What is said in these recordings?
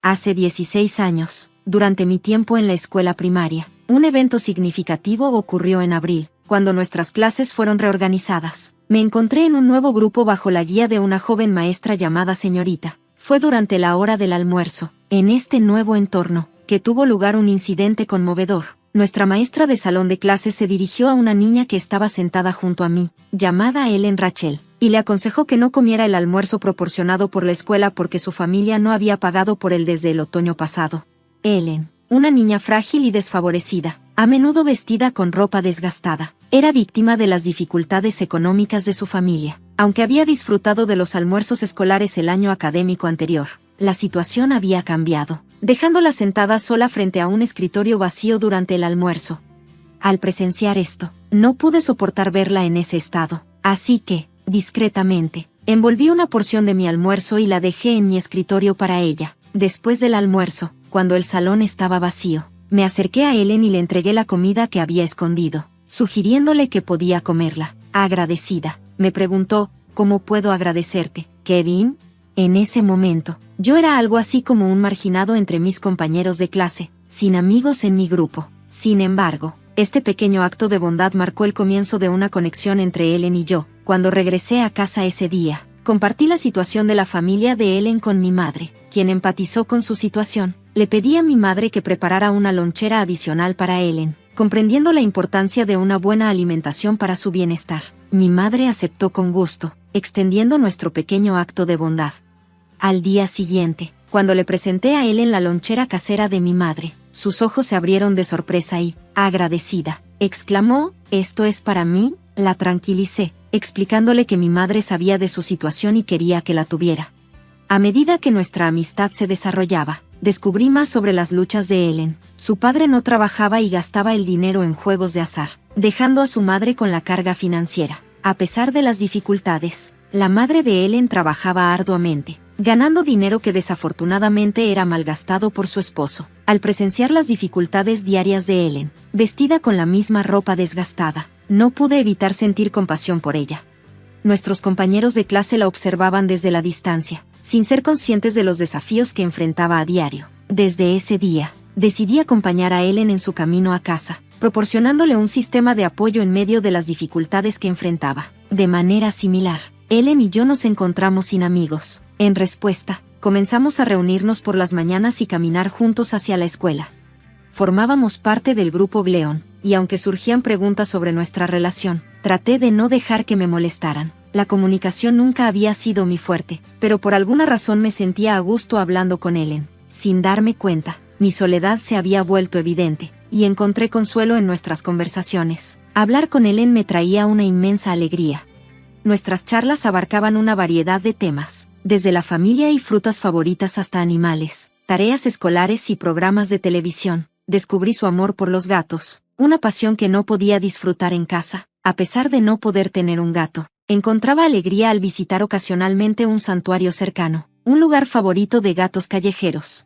Hace 16 años, durante mi tiempo en la escuela primaria, un evento significativo ocurrió en abril, cuando nuestras clases fueron reorganizadas. Me encontré en un nuevo grupo bajo la guía de una joven maestra llamada señorita. Fue durante la hora del almuerzo, en este nuevo entorno, que tuvo lugar un incidente conmovedor. Nuestra maestra de salón de clases se dirigió a una niña que estaba sentada junto a mí, llamada Ellen Rachel, y le aconsejó que no comiera el almuerzo proporcionado por la escuela porque su familia no había pagado por él desde el otoño pasado. Ellen, una niña frágil y desfavorecida, a menudo vestida con ropa desgastada, era víctima de las dificultades económicas de su familia. Aunque había disfrutado de los almuerzos escolares el año académico anterior, la situación había cambiado, dejándola sentada sola frente a un escritorio vacío durante el almuerzo. Al presenciar esto, no pude soportar verla en ese estado, así que, discretamente, envolví una porción de mi almuerzo y la dejé en mi escritorio para ella. Después del almuerzo, cuando el salón estaba vacío, me acerqué a Ellen y le entregué la comida que había escondido, sugiriéndole que podía comerla. Agradecida, me preguntó, ¿cómo puedo agradecerte, Kevin? En ese momento, yo era algo así como un marginado entre mis compañeros de clase, sin amigos en mi grupo. Sin embargo, este pequeño acto de bondad marcó el comienzo de una conexión entre Ellen y yo. Cuando regresé a casa ese día, compartí la situación de la familia de Ellen con mi madre, quien empatizó con su situación. Le pedí a mi madre que preparara una lonchera adicional para Ellen, comprendiendo la importancia de una buena alimentación para su bienestar. Mi madre aceptó con gusto, extendiendo nuestro pequeño acto de bondad. Al día siguiente, cuando le presenté a Ellen la lonchera casera de mi madre, sus ojos se abrieron de sorpresa y, agradecida, exclamó, ¿esto es para mí? La tranquilicé, explicándole que mi madre sabía de su situación y quería que la tuviera. A medida que nuestra amistad se desarrollaba, descubrí más sobre las luchas de Ellen. Su padre no trabajaba y gastaba el dinero en juegos de azar, dejando a su madre con la carga financiera. A pesar de las dificultades, la madre de Ellen trabajaba arduamente, ganando dinero que desafortunadamente era malgastado por su esposo. Al presenciar las dificultades diarias de Ellen, vestida con la misma ropa desgastada, no pude evitar sentir compasión por ella. Nuestros compañeros de clase la observaban desde la distancia, sin ser conscientes de los desafíos que enfrentaba a diario. Desde ese día, decidí acompañar a Ellen en su camino a casa, proporcionándole un sistema de apoyo en medio de las dificultades que enfrentaba. De manera similar, Ellen y yo nos encontramos sin amigos. En respuesta, comenzamos a reunirnos por las mañanas y caminar juntos hacia la escuela. Formábamos parte del grupo Gleon, y aunque surgían preguntas sobre nuestra relación, traté de no dejar que me molestaran. La comunicación nunca había sido mi fuerte, pero por alguna razón me sentía a gusto hablando con Ellen. Sin darme cuenta, mi soledad se había vuelto evidente, y encontré consuelo en nuestras conversaciones. Hablar con Ellen me traía una inmensa alegría. Nuestras charlas abarcaban una variedad de temas, desde la familia y frutas favoritas hasta animales, tareas escolares y programas de televisión. Descubrí su amor por los gatos, una pasión que no podía disfrutar en casa, a pesar de no poder tener un gato. Encontraba alegría al visitar ocasionalmente un santuario cercano, un lugar favorito de gatos callejeros.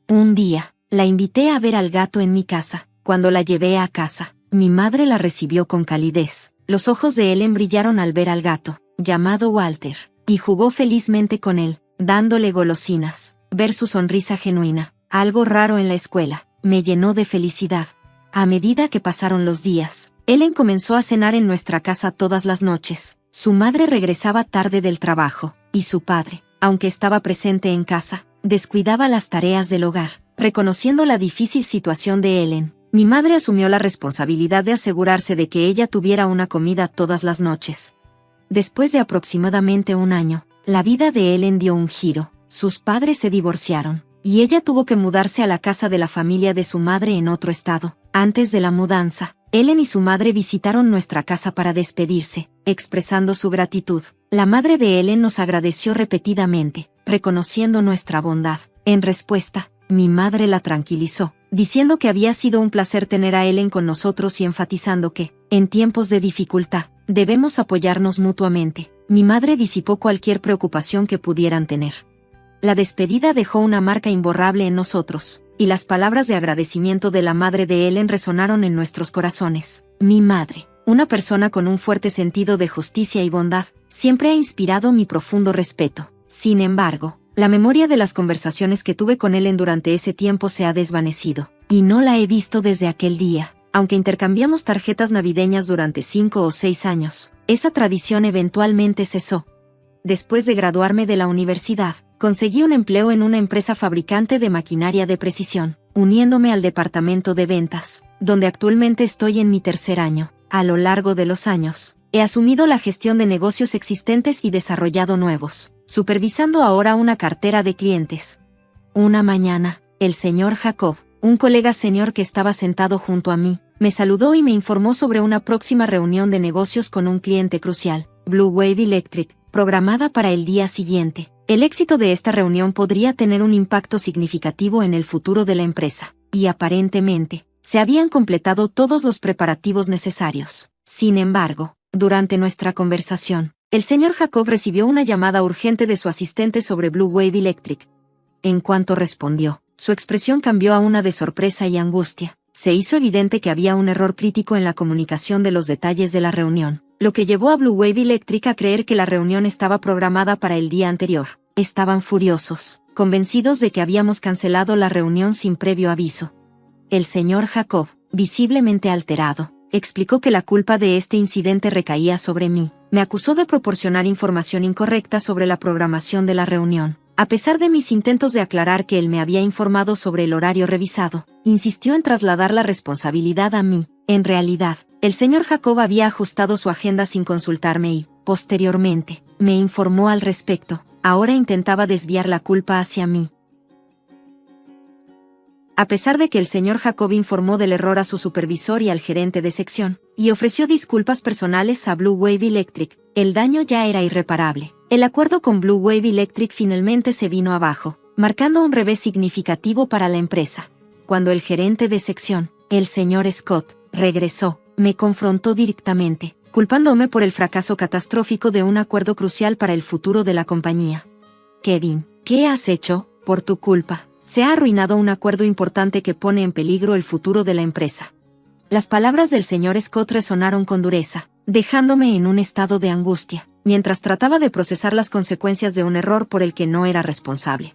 Un día, la invité a ver al gato en mi casa. Cuando la llevé a casa, mi madre la recibió con calidez. Los ojos de Ellen brillaron al ver al gato, llamado Walter, y jugó felizmente con él, dándole golosinas. Ver su sonrisa genuina, algo raro en la escuela, me llenó de felicidad. A medida que pasaron los días, Ellen comenzó a cenar en nuestra casa todas las noches. Su madre regresaba tarde del trabajo, y su padre, aunque estaba presente en casa, descuidaba las tareas del hogar. Reconociendo la difícil situación de Ellen, mi madre asumió la responsabilidad de asegurarse de que ella tuviera una comida todas las noches. Después de aproximadamente un año, la vida de Ellen dio un giro. Sus padres se divorciaron, y ella tuvo que mudarse a la casa de la familia de su madre en otro estado. Antes de la mudanza, Ellen y su madre visitaron nuestra casa para despedirse, expresando su gratitud. La madre de Ellen nos agradeció repetidamente, reconociendo nuestra bondad. En respuesta, mi madre la tranquilizó, diciendo que había sido un placer tener a Ellen con nosotros y enfatizando que, en tiempos de dificultad, debemos apoyarnos mutuamente. Mi madre disipó cualquier preocupación que pudieran tener. La despedida dejó una marca imborrable en nosotros, y las palabras de agradecimiento de la madre de Ellen resonaron en nuestros corazones. Mi madre, una persona con un fuerte sentido de justicia y bondad, siempre ha inspirado mi profundo respeto. Sin embargo, La memoria de las conversaciones que tuve con él durante ese tiempo se ha desvanecido, y no la he visto desde aquel día. Aunque intercambiamos tarjetas navideñas durante 5 o 6 años, esa tradición eventualmente cesó. Después de graduarme de la universidad, conseguí un empleo en una empresa fabricante de maquinaria de precisión, uniéndome al departamento de ventas, donde actualmente estoy en mi tercer año. A lo largo de los años, he asumido la gestión de negocios existentes y desarrollado nuevos, supervisando ahora una cartera de clientes. Una mañana, el señor Jacob, un colega senior que estaba sentado junto a mí, me saludó y me informó sobre una próxima reunión de negocios con un cliente crucial, Blue Wave Electric, programada para el día siguiente. El éxito de esta reunión podría tener un impacto significativo en el futuro de la empresa, y aparentemente, se habían completado todos los preparativos necesarios. Sin embargo, durante nuestra conversación, el señor Jacob recibió una llamada urgente de su asistente sobre Blue Wave Electric. En cuanto respondió, su expresión cambió a una de sorpresa y angustia. Se hizo evidente que había un error crítico en la comunicación de los detalles de la reunión, lo que llevó a Blue Wave Electric a creer que la reunión estaba programada para el día anterior. Estaban furiosos, convencidos de que habíamos cancelado la reunión sin previo aviso. El señor Jacob, visiblemente alterado, explicó que la culpa de este incidente recaía sobre mí. Me acusó de proporcionar información incorrecta sobre la programación de la reunión. A pesar de mis intentos de aclarar que él me había informado sobre el horario revisado, insistió en trasladar la responsabilidad a mí. En realidad, el señor Jacob había ajustado su agenda sin consultarme y, posteriormente, me informó al respecto. Ahora intentaba desviar la culpa hacia mí. A pesar de que el señor Jacob informó del error a su supervisor y al gerente de sección, y ofreció disculpas personales a Blue Wave Electric, el daño ya era irreparable. El acuerdo con Blue Wave Electric finalmente se vino abajo, marcando un revés significativo para la empresa. Cuando el gerente de sección, el señor Scott, regresó, me confrontó directamente, culpándome por el fracaso catastrófico de un acuerdo crucial para el futuro de la compañía. Kevin, ¿qué has hecho? Por tu culpa, se ha arruinado un acuerdo importante que pone en peligro el futuro de la empresa. Las palabras del señor Scott resonaron con dureza, dejándome en un estado de angustia, mientras trataba de procesar las consecuencias de un error por el que no era responsable.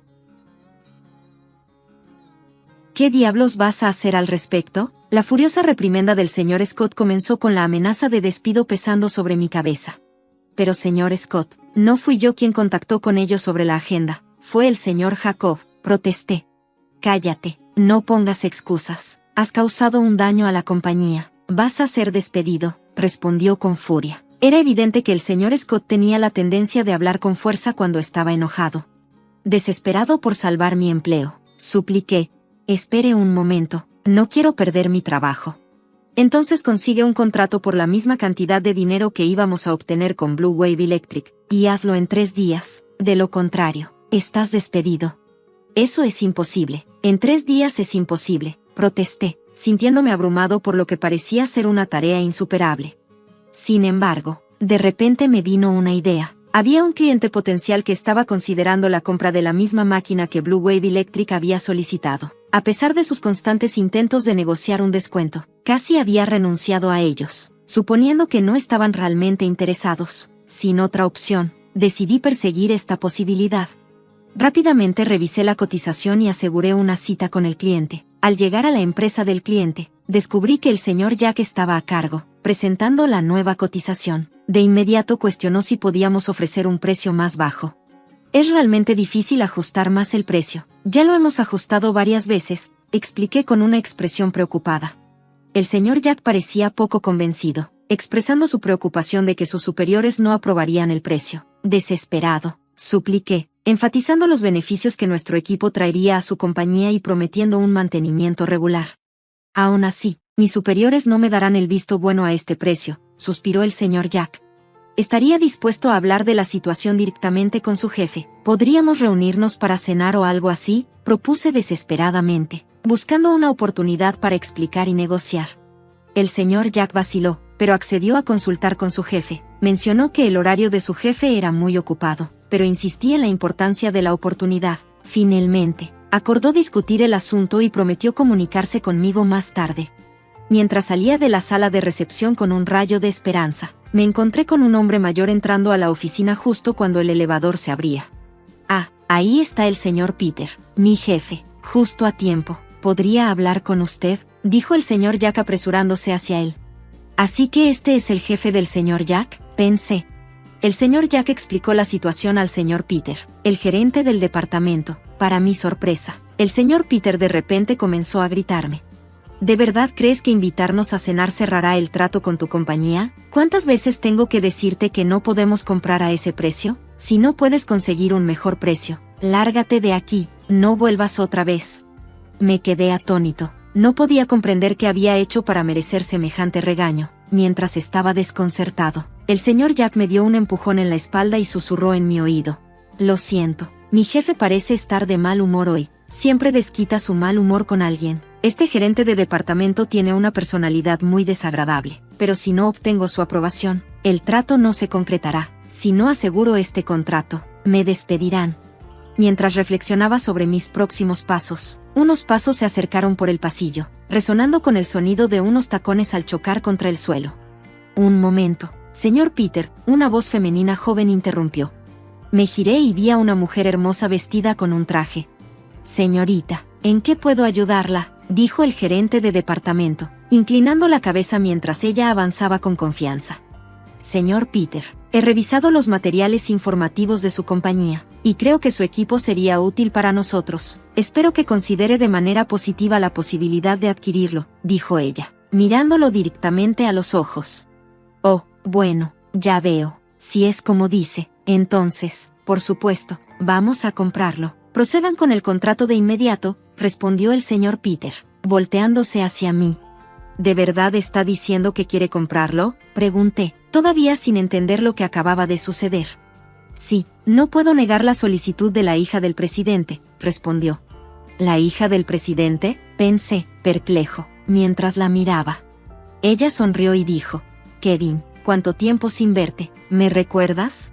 ¿Qué diablos vas a hacer al respecto? La furiosa reprimenda del señor Scott comenzó con la amenaza de despido pesando sobre mi cabeza. Pero señor Scott, no fui yo quien contactó con ellos sobre la agenda, fue el señor Jacob, protesté. Cállate, no pongas excusas, has causado un daño a la compañía, vas a ser despedido, respondió con furia. Era evidente que el señor Scott tenía la tendencia de hablar con fuerza cuando estaba enojado. Desesperado por salvar mi empleo, supliqué, espere un momento, no quiero perder mi trabajo. Entonces consigue un contrato por la misma cantidad de dinero que íbamos a obtener con Blue Wave Electric, y hazlo en 3 días, de lo contrario, estás despedido. Eso es imposible, en 3 días es imposible, protesté, sintiéndome abrumado por lo que parecía ser una tarea insuperable. Sin embargo, de repente me vino una idea. Había un cliente potencial que estaba considerando la compra de la misma máquina que Blue Wave Electric había solicitado. A pesar de sus constantes intentos de negociar un descuento, casi había renunciado a ellos, suponiendo que no estaban realmente interesados. Sin otra opción, decidí perseguir esta posibilidad. Rápidamente revisé la cotización y aseguré una cita con el cliente. Al llegar a la empresa del cliente, descubrí que el señor Jack estaba a cargo, presentando la nueva cotización. De inmediato cuestionó si podíamos ofrecer un precio más bajo. Es realmente difícil ajustar más el precio. Ya lo hemos ajustado varias veces, expliqué con una expresión preocupada. El señor Jack parecía poco convencido, expresando su preocupación de que sus superiores no aprobarían el precio. Desesperado, supliqué, enfatizando los beneficios que nuestro equipo traería a su compañía y prometiendo un mantenimiento regular. Aún así, mis superiores no me darán el visto bueno a este precio, suspiró el señor Jack. Estaría dispuesto a hablar de la situación directamente con su jefe. ¿Podríamos reunirnos para cenar o algo así?, propuse desesperadamente, buscando una oportunidad para explicar y negociar. El señor Jack vaciló, pero accedió a consultar con su jefe. Mencionó que el horario de su jefe era muy ocupado, pero insistía en la importancia de la oportunidad. Finalmente, acordó discutir el asunto y prometió comunicarse conmigo más tarde. Mientras salía de la sala de recepción con un rayo de esperanza, me encontré con un hombre mayor entrando a la oficina justo cuando el elevador se abría. Ah, Ahí está el señor Peter, mi jefe, justo a tiempo. ¿Podría hablar con usted?, dijo el señor Jack apresurándose hacia él. Así que este es el jefe del señor Jack, pensé. El señor Jack explicó la situación al señor Peter, el gerente del departamento. Para mi sorpresa, el señor Peter de repente comenzó a gritarme. ¿De verdad crees que invitarnos a cenar cerrará el trato con tu compañía? ¿Cuántas veces tengo que decirte que no podemos comprar a ese precio? Si no puedes conseguir un mejor precio, lárgate de aquí, no vuelvas otra vez. Me quedé atónito. No podía comprender qué había hecho para merecer semejante regaño. Mientras estaba desconcertado, el señor Jack me dio un empujón en la espalda y susurró en mi oído. Lo siento, mi jefe parece estar de mal humor hoy. Siempre desquita su mal humor con alguien. Este gerente de departamento tiene una personalidad muy desagradable, pero si no obtengo su aprobación, el trato no se concretará. Si no aseguro este contrato, me despedirán. Mientras reflexionaba sobre mis próximos pasos, unos pasos se acercaron por el pasillo, resonando con el sonido de unos tacones al chocar contra el suelo. Un momento, señor Peter, una voz femenina joven interrumpió. Me giré y vi a una mujer hermosa vestida con un traje. Señorita, ¿en qué puedo ayudarla?, dijo el gerente de departamento, inclinando la cabeza mientras ella avanzaba con confianza. Señor Peter, he revisado los materiales informativos de su compañía, y creo que su equipo sería útil para nosotros. Espero que considere de manera positiva la posibilidad de adquirirlo, dijo ella, mirándolo directamente a los ojos. Oh, bueno, ya veo. Si es como dice, entonces, por supuesto, vamos a comprarlo. Procedan con el contrato de inmediato, respondió el señor Peter, volteándose hacia mí. ¿De verdad está diciendo que quiere comprarlo?, pregunté, todavía sin entender lo que acababa de suceder. Sí, no puedo negar la solicitud de la hija del presidente, respondió. ¿La hija del presidente?, pensé, perplejo, mientras la miraba. Ella sonrió y dijo, Kevin, ¿cuánto tiempo sin verte? ¿Me recuerdas?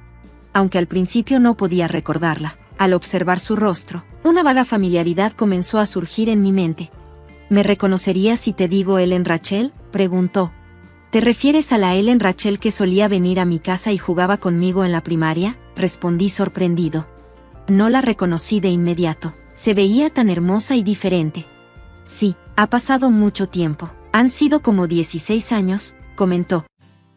Aunque al principio no podía recordarla, al observar su rostro, una vaga familiaridad comenzó a surgir en mi mente. ¿Me reconocerías si te digo Ellen Rachel?, preguntó. ¿Te refieres a la Ellen Rachel que solía venir a mi casa y jugaba conmigo en la primaria?, respondí sorprendido. No la reconocí de inmediato, se veía tan hermosa y diferente. Sí, ha pasado mucho tiempo, han sido como 16 años, comentó.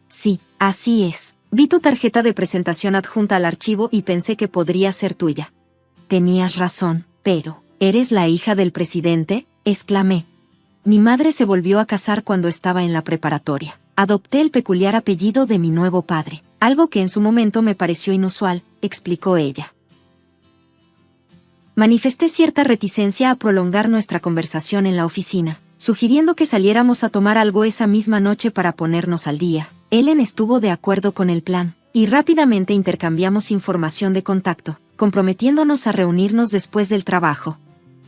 Sí, así es, vi tu tarjeta de presentación adjunta al archivo y pensé que podría ser tuya. Tenías razón, pero, ¿eres la hija del presidente?, exclamé. Mi madre se volvió a casar cuando estaba en la preparatoria. Adopté el peculiar apellido de mi nuevo padre, algo que en su momento me pareció inusual, explicó ella. Manifesté cierta reticencia a prolongar nuestra conversación en la oficina, sugiriendo que saliéramos a tomar algo esa misma noche para ponernos al día. Ellen estuvo de acuerdo con el plan, y rápidamente intercambiamos información de contacto, comprometiéndonos a reunirnos después del trabajo.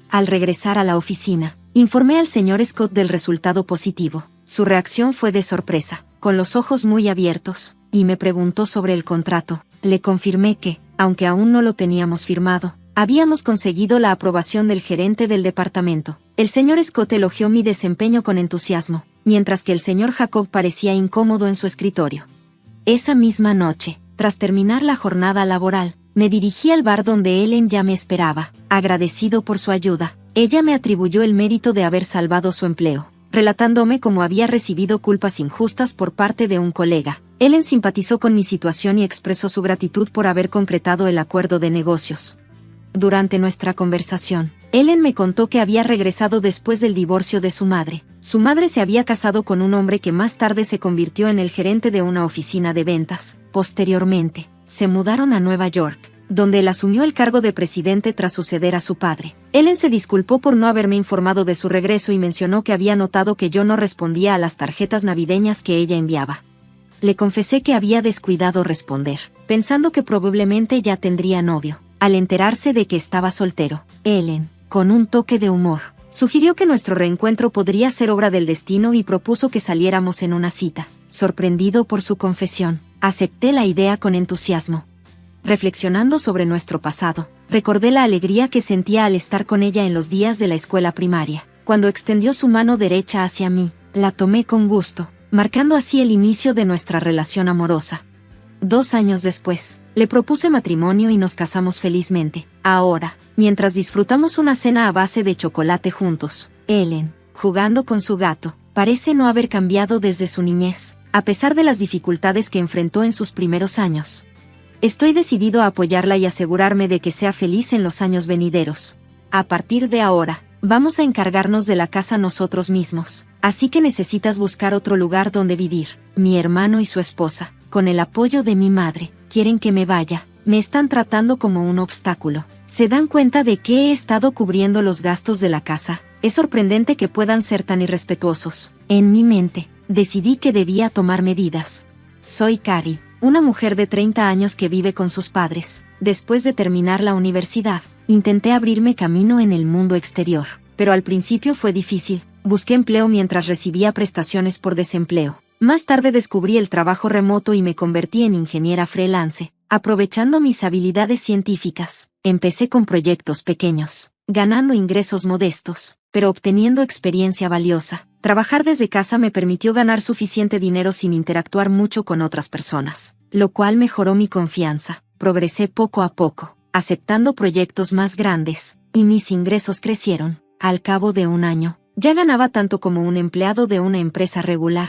Al regresar a la oficina, informé al señor Scott del resultado positivo. Su reacción fue de sorpresa, con los ojos muy abiertos, y me preguntó sobre el contrato. Le confirmé que, aunque aún no lo teníamos firmado, habíamos conseguido la aprobación del gerente del departamento. El señor Scott elogió mi desempeño con entusiasmo, mientras que el señor Jacob parecía incómodo en su escritorio. Esa misma noche, tras terminar la jornada laboral, me dirigí al bar donde Ellen ya me esperaba, agradecido por su ayuda. Ella me atribuyó el mérito de haber salvado su empleo, relatándome cómo había recibido culpas injustas por parte de un colega. Ellen simpatizó con mi situación y expresó su gratitud por haber concretado el acuerdo de negocios. Durante nuestra conversación, Ellen me contó que había regresado después del divorcio de su madre. Su madre se había casado con un hombre que más tarde se convirtió en el gerente de una oficina de ventas. Posteriormente, se mudaron a Nueva York, donde él asumió el cargo de presidente tras suceder a su padre. Ellen se disculpó por no haberme informado de su regreso y mencionó que había notado que yo no respondía a las tarjetas navideñas que ella enviaba. Le confesé que había descuidado responder, pensando que probablemente ya tendría novio. Al enterarse de que estaba soltero, Ellen, con un toque de humor, sugirió que nuestro reencuentro podría ser obra del destino y propuso que saliéramos en una cita. Sorprendido por su confesión, acepté la idea con entusiasmo. Reflexionando sobre nuestro pasado, recordé la alegría que sentía al estar con ella en los días de la escuela primaria. Cuando extendió su mano derecha hacia mí, la tomé con gusto, marcando así el inicio de nuestra relación amorosa. 2 años después, Le propuse matrimonio y nos casamos felizmente. Ahora, mientras disfrutamos una cena a base de chocolate juntos, Ellen, jugando con su gato, parece no haber cambiado desde su niñez, a pesar de las dificultades que enfrentó en sus primeros años. Estoy decidido a apoyarla y asegurarme de que sea feliz en los años venideros. A partir de ahora, vamos a encargarnos de la casa nosotros mismos, así que necesitas buscar otro lugar donde vivir. Mi hermano y su esposa, con el apoyo de mi madre, quieren que me vaya. Me están tratando como un obstáculo. ¿Se dan cuenta de que he estado cubriendo los gastos de la casa? Es sorprendente que puedan ser tan irrespetuosos. En mi mente, decidí que debía tomar medidas. Soy Carrie, una mujer de 30 años que vive con sus padres. Después de terminar la universidad, intenté abrirme camino en el mundo exterior, pero al principio fue difícil. Busqué empleo mientras recibía prestaciones por desempleo. Más tarde descubrí el trabajo remoto y me convertí en ingeniera freelance, aprovechando mis habilidades científicas. Empecé con proyectos pequeños, ganando ingresos modestos, pero obteniendo experiencia valiosa. Trabajar desde casa me permitió ganar suficiente dinero sin interactuar mucho con otras personas, lo cual mejoró mi confianza. Progresé poco a poco, aceptando proyectos más grandes, y mis ingresos crecieron. Al cabo de un año, ya ganaba tanto como un empleado de una empresa regular.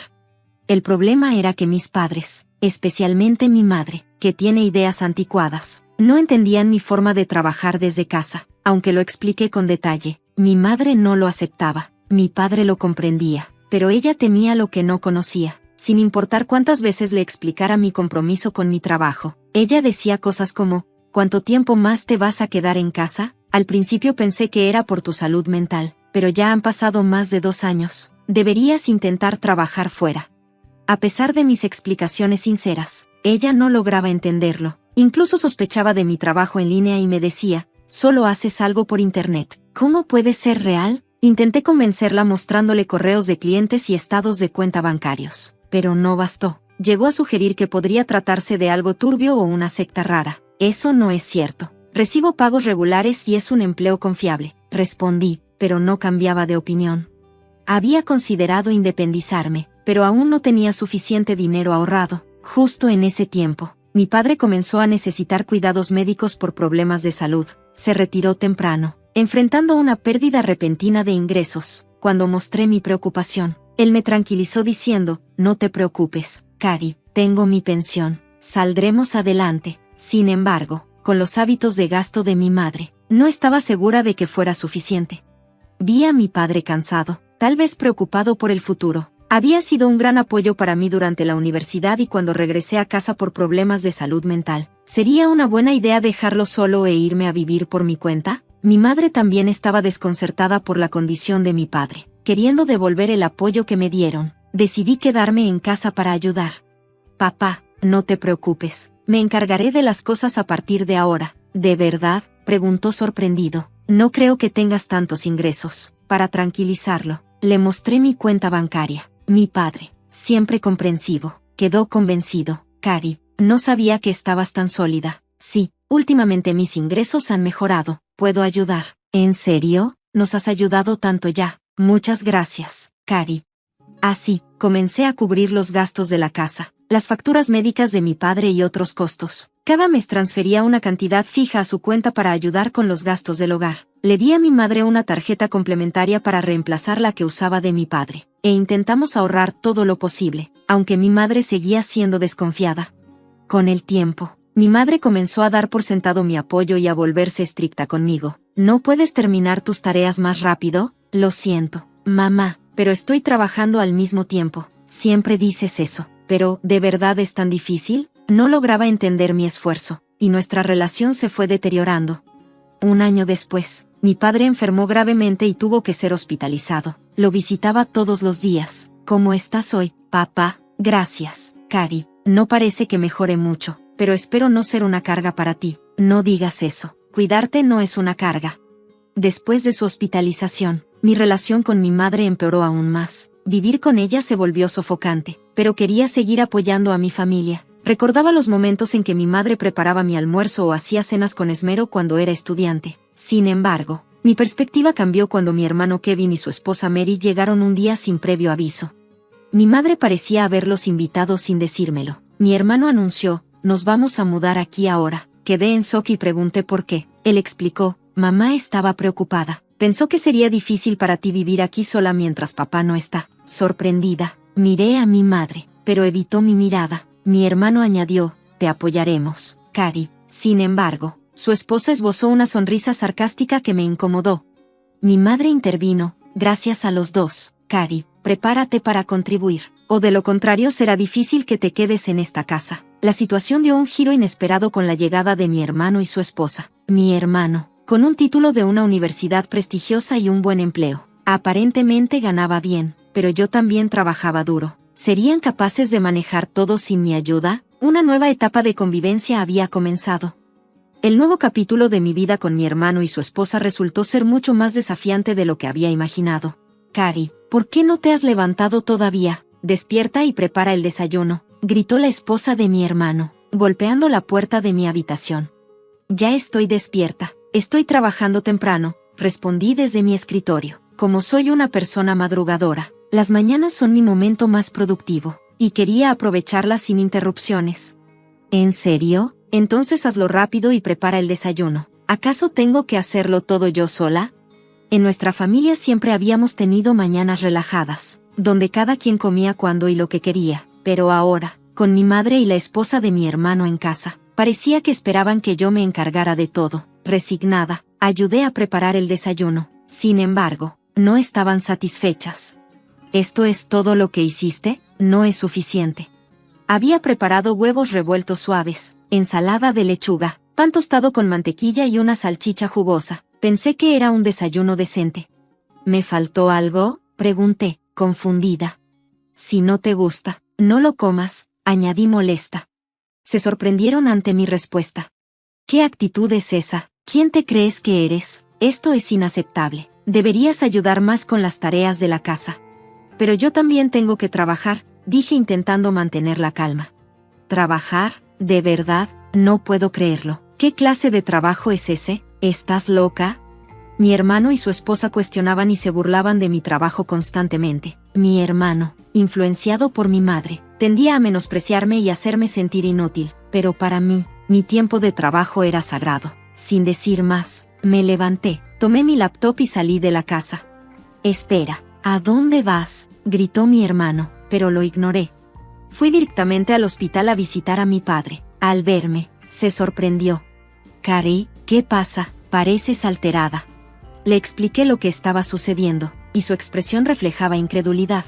El problema era que mis padres, especialmente mi madre, que tiene ideas anticuadas, no entendían mi forma de trabajar desde casa. Aunque lo expliqué con detalle, mi madre no lo aceptaba. Mi padre lo comprendía, pero ella temía lo que no conocía. Sin importar cuántas veces le explicara mi compromiso con mi trabajo, ella decía cosas como, ¿cuánto tiempo más te vas a quedar en casa? Al principio pensé que era por tu salud mental, pero ya han pasado más de 2 años. Deberías intentar trabajar fuera. A pesar de mis explicaciones sinceras, ella no lograba entenderlo. Incluso sospechaba de mi trabajo en línea y me decía, solo haces algo por internet. ¿Cómo puede ser real? Intenté convencerla mostrándole correos de clientes y estados de cuenta bancarios, pero no bastó. Llegó a sugerir que podría tratarse de algo turbio o una secta rara. Eso no es cierto. Recibo pagos regulares y es un empleo confiable, respondí, pero no cambiaba de opinión. Había considerado independizarme, pero aún no tenía suficiente dinero ahorrado. Justo en ese tiempo, mi padre comenzó a necesitar cuidados médicos por problemas de salud. Se retiró temprano, enfrentando una pérdida repentina de ingresos. Cuando mostré mi preocupación, él me tranquilizó diciendo, no te preocupes, Carrie, tengo mi pensión, saldremos adelante. Sin embargo, con los hábitos de gasto de mi madre, no estaba segura de que fuera suficiente. Vi a mi padre cansado, tal vez preocupado por el futuro. Había sido un gran apoyo para mí durante la universidad y cuando regresé a casa por problemas de salud mental. ¿Sería una buena idea dejarlo solo e irme a vivir por mi cuenta? Mi madre también estaba desconcertada por la condición de mi padre. Queriendo devolver el apoyo que me dieron, decidí quedarme en casa para ayudar. Papá, no te preocupes, me encargaré de las cosas a partir de ahora. ¿De verdad?, preguntó sorprendido. No creo que tengas tantos ingresos. Para tranquilizarlo, le mostré mi cuenta bancaria. Mi padre, siempre comprensivo, quedó convencido. Carrie, no sabía que estabas tan sólida. Sí, últimamente mis ingresos han mejorado. ¿Puedo ayudar? ¿En serio? Nos has ayudado tanto ya. Muchas gracias, Carrie. Así, comencé a cubrir los gastos de la casa, las facturas médicas de mi padre y otros costos. Cada mes transfería una cantidad fija a su cuenta para ayudar con los gastos del hogar. Le di a mi madre una tarjeta complementaria para reemplazar la que usaba de mi padre, e intentamos ahorrar todo lo posible, aunque mi madre seguía siendo desconfiada. Con el tiempo, mi madre comenzó a dar por sentado mi apoyo y a volverse estricta conmigo. ¿No puedes terminar tus tareas más rápido? Lo siento, mamá, pero estoy trabajando al mismo tiempo. Siempre dices eso, pero ¿de verdad es tan difícil? No lograba entender mi esfuerzo, y nuestra relación se fue deteriorando. Un año después, mi padre enfermó gravemente y tuvo que ser hospitalizado. Lo visitaba todos los días. ¿Cómo estás hoy, papá? Gracias, Carrie. No parece que mejore mucho, pero espero no ser una carga para ti. No digas eso. Cuidarte no es una carga. Después de su hospitalización, mi relación con mi madre empeoró aún más. Vivir con ella se volvió sofocante, pero quería seguir apoyando a mi familia. Recordaba los momentos en que mi madre preparaba mi almuerzo o hacía cenas con esmero cuando era estudiante. Sin embargo, mi perspectiva cambió cuando mi hermano Kevin y su esposa Mary llegaron un día sin previo aviso. Mi madre parecía haberlos invitado sin decírmelo. Mi hermano anunció, nos vamos a mudar aquí ahora. Quedé en shock y pregunté por qué. Él explicó, mamá estaba preocupada. Pensó que sería difícil para ti vivir aquí sola mientras papá no está. Sorprendida, miré a mi madre, pero evitó mi mirada. Mi hermano añadió, te apoyaremos, Cari. Sin embargo, su esposa esbozó una sonrisa sarcástica que me incomodó. Mi madre intervino, gracias a los dos, Cari, prepárate para contribuir, o de lo contrario será difícil que te quedes en esta casa. La situación dio un giro inesperado con la llegada de mi hermano y su esposa. Mi hermano, con un título de una universidad prestigiosa y un buen empleo. Aparentemente ganaba bien, pero yo también trabajaba duro. ¿Serían capaces de manejar todo sin mi ayuda? Una nueva etapa de convivencia había comenzado. El nuevo capítulo de mi vida con mi hermano y su esposa resultó ser mucho más desafiante de lo que había imaginado. Cari, ¿por qué no te has levantado todavía? Despierta y prepara el desayuno, gritó la esposa de mi hermano, golpeando la puerta de mi habitación. Ya estoy despierta, estoy trabajando temprano, respondí desde mi escritorio. Como soy una persona madrugadora, las mañanas son mi momento más productivo, y quería aprovecharlas sin interrupciones. ¿En serio? Entonces hazlo rápido y prepara el desayuno. ¿Acaso tengo que hacerlo todo yo sola? En nuestra familia siempre habíamos tenido mañanas relajadas, donde cada quien comía cuando y lo que quería, pero ahora, con mi madre y la esposa de mi hermano en casa, parecía que esperaban que yo me encargara de todo. Resignada, ayudé a preparar el desayuno. Sin embargo, no estaban satisfechas. ¿Esto es todo lo que hiciste? No es suficiente. Había preparado huevos revueltos suaves, ensalada de lechuga, pan tostado con mantequilla y una salchicha jugosa. Pensé que era un desayuno decente. ¿Me faltó algo?, pregunté, confundida. Si no te gusta, no lo comas, añadí molesta. Se sorprendieron ante mi respuesta. ¿Qué actitud es esa? ¿Quién te crees que eres? Esto es inaceptable. Deberías ayudar más con las tareas de la casa. Pero yo también tengo que trabajar, dije intentando mantener la calma. ¿Trabajar? ¿De verdad? No puedo creerlo. ¿Qué clase de trabajo es ese? ¿Estás loca? Mi hermano y su esposa cuestionaban y se burlaban de mi trabajo constantemente. Mi hermano, influenciado por mi madre, tendía a menospreciarme y hacerme sentir inútil, pero para mí, mi tiempo de trabajo era sagrado. Sin decir más, me levanté, tomé mi laptop y salí de la casa. Espera, ¿a dónde vas?, gritó mi hermano, pero lo ignoré. Fui directamente al hospital a visitar a mi padre. Al verme, se sorprendió. Cari, ¿qué pasa? Pareces alterada. Le expliqué lo que estaba sucediendo, y su expresión reflejaba incredulidad.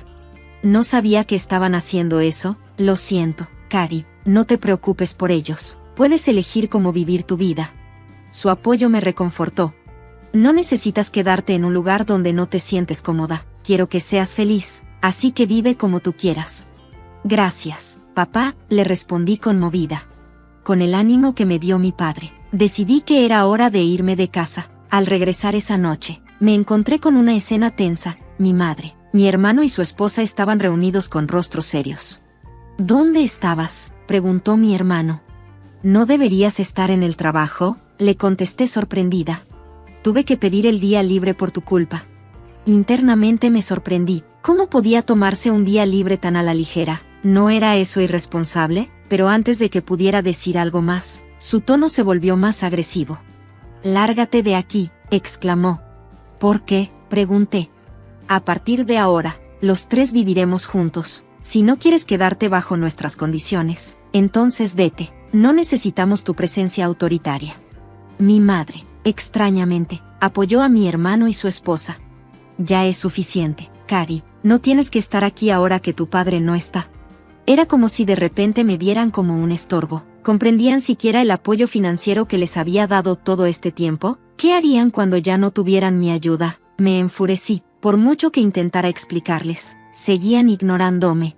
No sabía que estaban haciendo eso. Lo siento, Cari, no te preocupes por ellos. Puedes elegir cómo vivir tu vida. Su apoyo me reconfortó. No necesitas quedarte en un lugar donde no te sientes cómoda. Quiero que seas feliz, así que vive como tú quieras. Gracias, papá, le respondí conmovida. Con el ánimo que me dio mi padre, decidí que era hora de irme de casa. Al regresar esa noche, me encontré con una escena tensa. Mi madre, mi hermano y su esposa estaban reunidos con rostros serios. ¿Dónde estabas?, preguntó mi hermano. ¿No deberías estar en el trabajo?, le contesté sorprendida. Tuve que pedir el día libre por tu culpa. Internamente me sorprendí. ¿Cómo podía tomarse un día libre tan a la ligera? ¿No era eso irresponsable? Pero antes de que pudiera decir algo más, su tono se volvió más agresivo. «Lárgate de aquí», exclamó. ¿Por qué?, pregunté. A partir de ahora, los tres viviremos juntos. Si no quieres quedarte bajo nuestras condiciones, entonces vete. No necesitamos tu presencia autoritaria. Mi madre, extrañamente, apoyó a mi hermano y su esposa. Ya es suficiente, Cari, no tienes que estar aquí ahora que tu padre no está. Era como si de repente me vieran como un estorbo. ¿Comprendían siquiera el apoyo financiero que les había dado todo este tiempo? ¿Qué harían cuando ya no tuvieran mi ayuda? Me enfurecí. Por mucho que intentara explicarles, seguían ignorándome.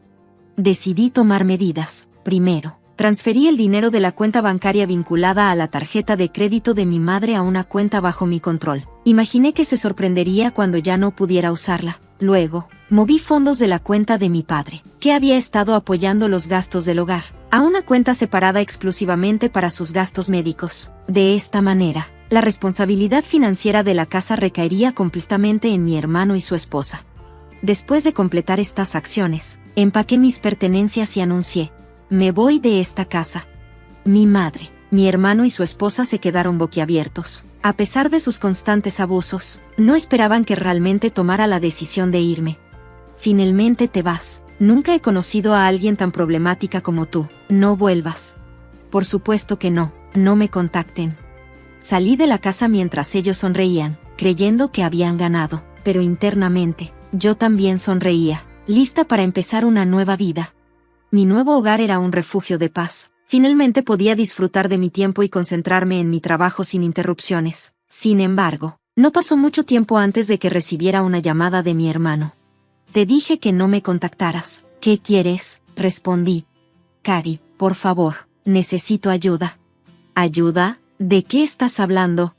Decidí tomar medidas. Primero, transferí el dinero de la cuenta bancaria vinculada a la tarjeta de crédito de mi madre a una cuenta bajo mi control. Imaginé que se sorprendería cuando ya no pudiera usarla. Luego, moví fondos de la cuenta de mi padre, que había estado apoyando los gastos del hogar, a una cuenta separada exclusivamente para sus gastos médicos. De esta manera, la responsabilidad financiera de la casa recaería completamente en mi hermano y su esposa. Después de completar estas acciones, empaqué mis pertenencias y anuncié: «Me voy de esta casa». Mi madre, mi hermano y su esposa se quedaron boquiabiertos. A pesar de sus constantes abusos, no esperaban que realmente tomara la decisión de irme. Finalmente te vas. Nunca he conocido a alguien tan problemática como tú. No vuelvas. Por supuesto que no. No me contacten. Salí de la casa mientras ellos sonreían, creyendo que habían ganado, pero internamente, yo también sonreía, lista para empezar una nueva vida. Mi nuevo hogar era un refugio de paz. Finalmente podía disfrutar de mi tiempo y concentrarme en mi trabajo sin interrupciones. Sin embargo, no pasó mucho tiempo antes de que recibiera una llamada de mi hermano. Te dije que no me contactaras. ¿Qué quieres? Respondí. Cari, por favor, necesito ayuda. ¿Ayuda? ¿De qué estás hablando?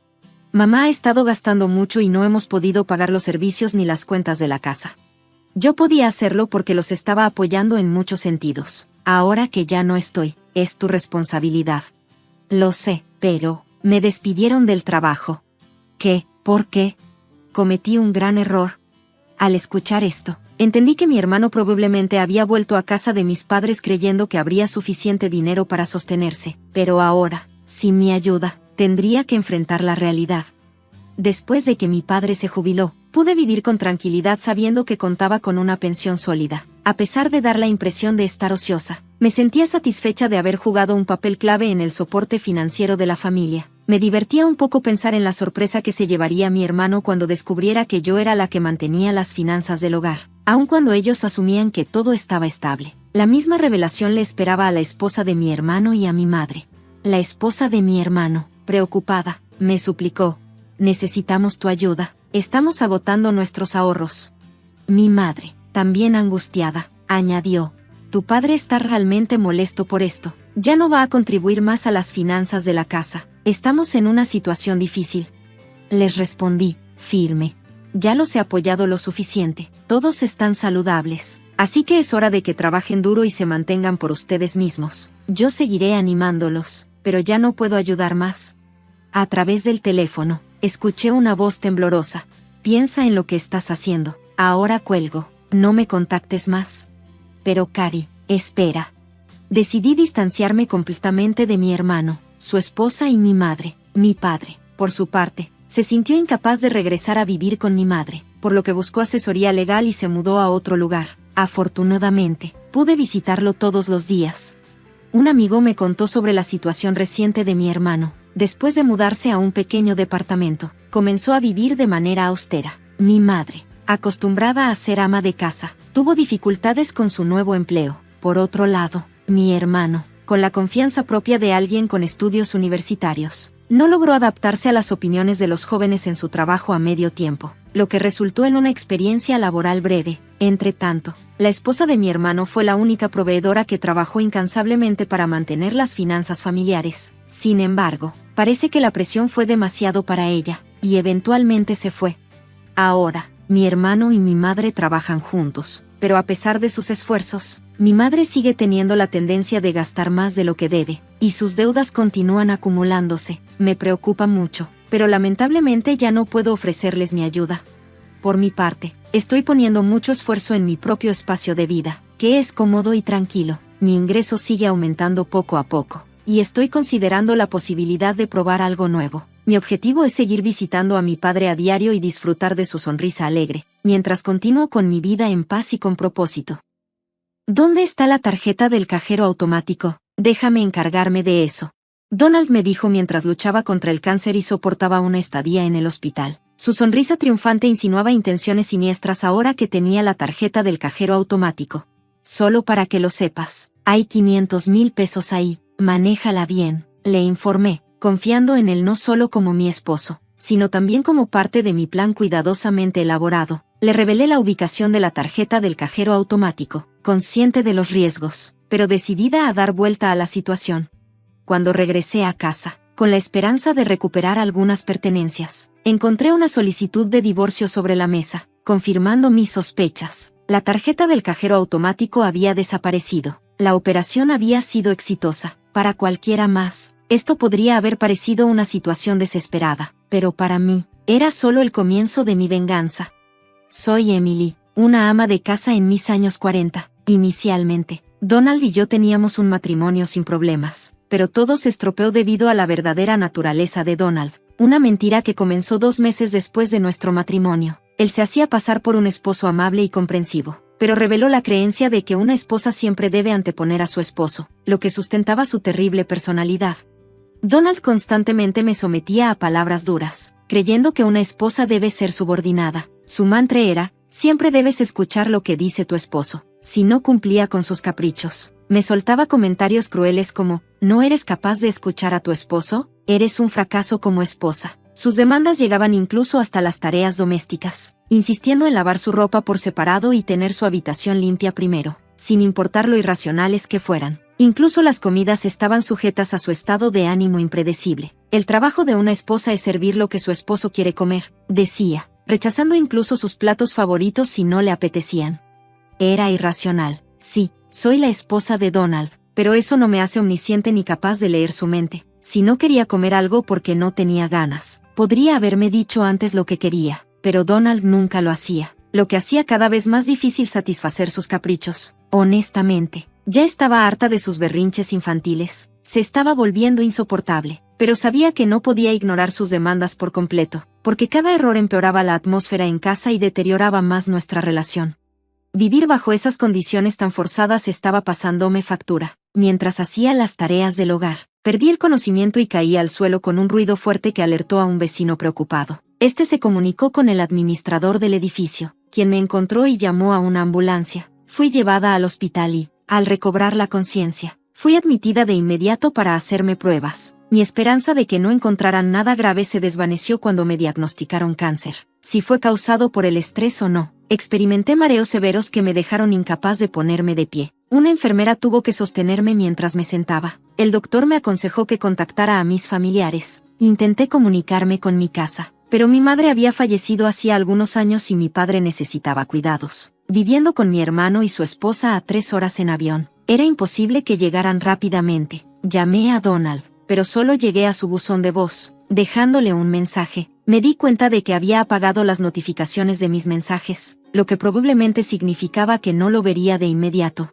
Mamá ha estado gastando mucho y no hemos podido pagar los servicios ni las cuentas de la casa. Yo podía hacerlo porque los estaba apoyando en muchos sentidos. Ahora que ya no estoy, es tu responsabilidad. Lo sé, pero me despidieron del trabajo. ¿Qué? ¿Por qué? Cometí un gran error. Al escuchar esto, entendí que mi hermano probablemente había vuelto a casa de mis padres creyendo que habría suficiente dinero para sostenerse, pero ahora, sin mi ayuda, tendría que enfrentar la realidad. Después de que mi padre se jubiló, pude vivir con tranquilidad sabiendo que contaba con una pensión sólida. A pesar de dar la impresión de estar ociosa, me sentía satisfecha de haber jugado un papel clave en el soporte financiero de la familia. Me divertía un poco pensar en la sorpresa que se llevaría mi hermano cuando descubriera que yo era la que mantenía las finanzas del hogar, aun cuando ellos asumían que todo estaba estable. La misma revelación le esperaba a la esposa de mi hermano y a mi madre. La esposa de mi hermano, preocupada, me suplicó: necesitamos tu ayuda, estamos agotando nuestros ahorros. Mi madre, también angustiada, añadió: tu padre está realmente molesto por esto, ya no va a contribuir más a las finanzas de la casa, estamos en una situación difícil. Les respondí, firme: ya los he apoyado lo suficiente, todos están saludables, así que es hora de que trabajen duro y se mantengan por ustedes mismos. Yo seguiré animándolos, pero ya no puedo ayudar más. A través del teléfono, escuché una voz temblorosa: piensa en lo que estás haciendo, ahora cuelgo, no me contactes más. Pero Cari, espera. Decidí distanciarme completamente de mi hermano, su esposa y mi madre. Mi padre, por su parte, se sintió incapaz de regresar a vivir con mi madre, por lo que buscó asesoría legal y se mudó a otro lugar. Afortunadamente, pude visitarlo todos los días. Un amigo me contó sobre la situación reciente de mi hermano. Después de mudarse a un pequeño departamento, comenzó a vivir de manera austera. Mi madre, acostumbrada a ser ama de casa, tuvo dificultades con su nuevo empleo. Por otro lado, mi hermano, con la confianza propia de alguien con estudios universitarios, no logró adaptarse a las opiniones de los jóvenes en su trabajo a medio tiempo, lo que resultó en una experiencia laboral breve. Entre tanto, la esposa de mi hermano fue la única proveedora que trabajó incansablemente para mantener las finanzas familiares. Sin embargo, parece que la presión fue demasiado para ella, y eventualmente se fue. Ahora, mi hermano y mi madre trabajan juntos, pero a pesar de sus esfuerzos, mi madre sigue teniendo la tendencia de gastar más de lo que debe, y sus deudas continúan acumulándose. Me preocupa mucho, pero lamentablemente ya no puedo ofrecerles mi ayuda. Por mi parte, estoy poniendo mucho esfuerzo en mi propio espacio de vida, que es cómodo y tranquilo. Mi ingreso sigue aumentando poco a poco, y estoy considerando la posibilidad de probar algo nuevo. Mi objetivo es seguir visitando a mi padre a diario y disfrutar de su sonrisa alegre, mientras continúo con mi vida en paz y con propósito. ¿Dónde está la tarjeta del cajero automático? Déjame encargarme de eso. Donald me dijo mientras luchaba contra el cáncer y soportaba una estadía en el hospital. Su sonrisa triunfante insinuaba intenciones siniestras ahora que tenía la tarjeta del cajero automático. Solo para que lo sepas, hay 500,000 pesos ahí, manéjala bien, le informé, confiando en él no solo como mi esposo, sino también como parte de mi plan cuidadosamente elaborado. Le revelé la ubicación de la tarjeta del cajero automático, consciente de los riesgos, pero decidida a dar vuelta a la situación. Cuando regresé a casa, con la esperanza de recuperar algunas pertenencias, encontré una solicitud de divorcio sobre la mesa, confirmando mis sospechas. La tarjeta del cajero automático había desaparecido. La operación había sido exitosa. Para cualquiera más, esto podría haber parecido una situación desesperada, pero para mí, era solo el comienzo de mi venganza. Soy Emily, una ama de casa en mis años 40. Inicialmente, Donald y yo teníamos un matrimonio sin problemas. pero todo se estropeó debido a la verdadera naturaleza de Donald, una mentira que comenzó 2 meses después de nuestro matrimonio. Él se hacía pasar por un esposo amable y comprensivo, pero reveló la creencia de que una esposa siempre debe anteponer a su esposo, lo que sustentaba su terrible personalidad. Donald constantemente me sometía a palabras duras, creyendo que una esposa debe ser subordinada. Su mantra era: siempre debes escuchar lo que dice tu esposo. Si no cumplía con sus caprichos, me soltaba comentarios crueles como: ¿no eres capaz de escuchar a tu esposo? Eres un fracaso como esposa. Sus demandas llegaban incluso hasta las tareas domésticas, insistiendo en lavar su ropa por separado y tener su habitación limpia primero, sin importar lo irracionales que fueran. Incluso las comidas estaban sujetas a su estado de ánimo impredecible. El trabajo de una esposa es servir lo que su esposo quiere comer, decía, rechazando incluso sus platos favoritos si no le apetecían. Era irracional. Sí, soy la esposa de Donald, pero eso no me hace omnisciente ni capaz de leer su mente. Si no quería comer algo porque no tenía ganas, podría haberme dicho antes lo que quería, pero Donald nunca lo hacía, lo que hacía cada vez más difícil satisfacer sus caprichos. Honestamente, ya estaba harta de sus berrinches infantiles, se estaba volviendo insoportable, pero sabía que no podía ignorar sus demandas por completo, porque cada error empeoraba la atmósfera en casa y deterioraba más nuestra relación. Vivir bajo esas condiciones tan forzadas estaba pasándome factura. Mientras hacía las tareas del hogar, perdí el conocimiento y caí al suelo con un ruido fuerte que alertó a un vecino preocupado. Este se comunicó con el administrador del edificio, quien me encontró y llamó a una ambulancia. Fui llevada al hospital y, al recobrar la conciencia, fui admitida de inmediato para hacerme pruebas. Mi esperanza de que no encontraran nada grave se desvaneció cuando me diagnosticaron cáncer. Si fue causado por el estrés o no, experimenté mareos severos que me dejaron incapaz de ponerme de pie. Una enfermera tuvo que sostenerme mientras me sentaba. El doctor me aconsejó que contactara a mis familiares. Intenté comunicarme con mi casa, pero mi madre había fallecido hacía algunos años y mi padre necesitaba cuidados. Viviendo con mi hermano y su esposa a 3 horas en avión, era imposible que llegaran rápidamente. Llamé a Donald, pero solo llegué a su buzón de voz, dejándole un mensaje. Me di cuenta de que había apagado las notificaciones de mis mensajes, lo que probablemente significaba que no lo vería de inmediato.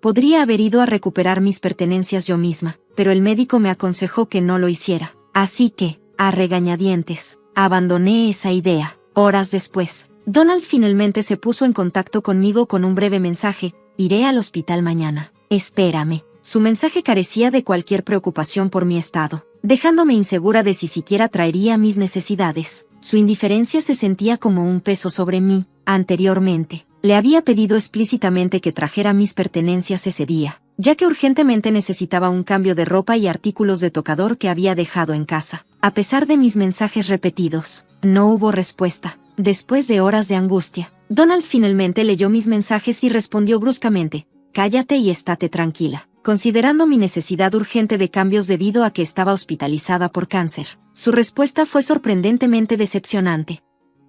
Podría haber ido a recuperar mis pertenencias yo misma, pero el médico me aconsejó que no lo hiciera. Así que, a regañadientes, abandoné esa idea. Horas después, Donald finalmente se puso en contacto conmigo con un breve mensaje: iré al hospital mañana. Espérame. Su mensaje carecía de cualquier preocupación por mi estado, dejándome insegura de si siquiera traería mis necesidades. Su indiferencia se sentía como un peso sobre mí. Anteriormente, le había pedido explícitamente que trajera mis pertenencias ese día, ya que urgentemente necesitaba un cambio de ropa y artículos de tocador que había dejado en casa. A pesar de mis mensajes repetidos, no hubo respuesta. Después de horas de angustia, Donald finalmente leyó mis mensajes y respondió bruscamente: cállate y estate tranquila. Considerando mi necesidad urgente de cambios debido a que estaba hospitalizada por cáncer, su respuesta fue sorprendentemente decepcionante.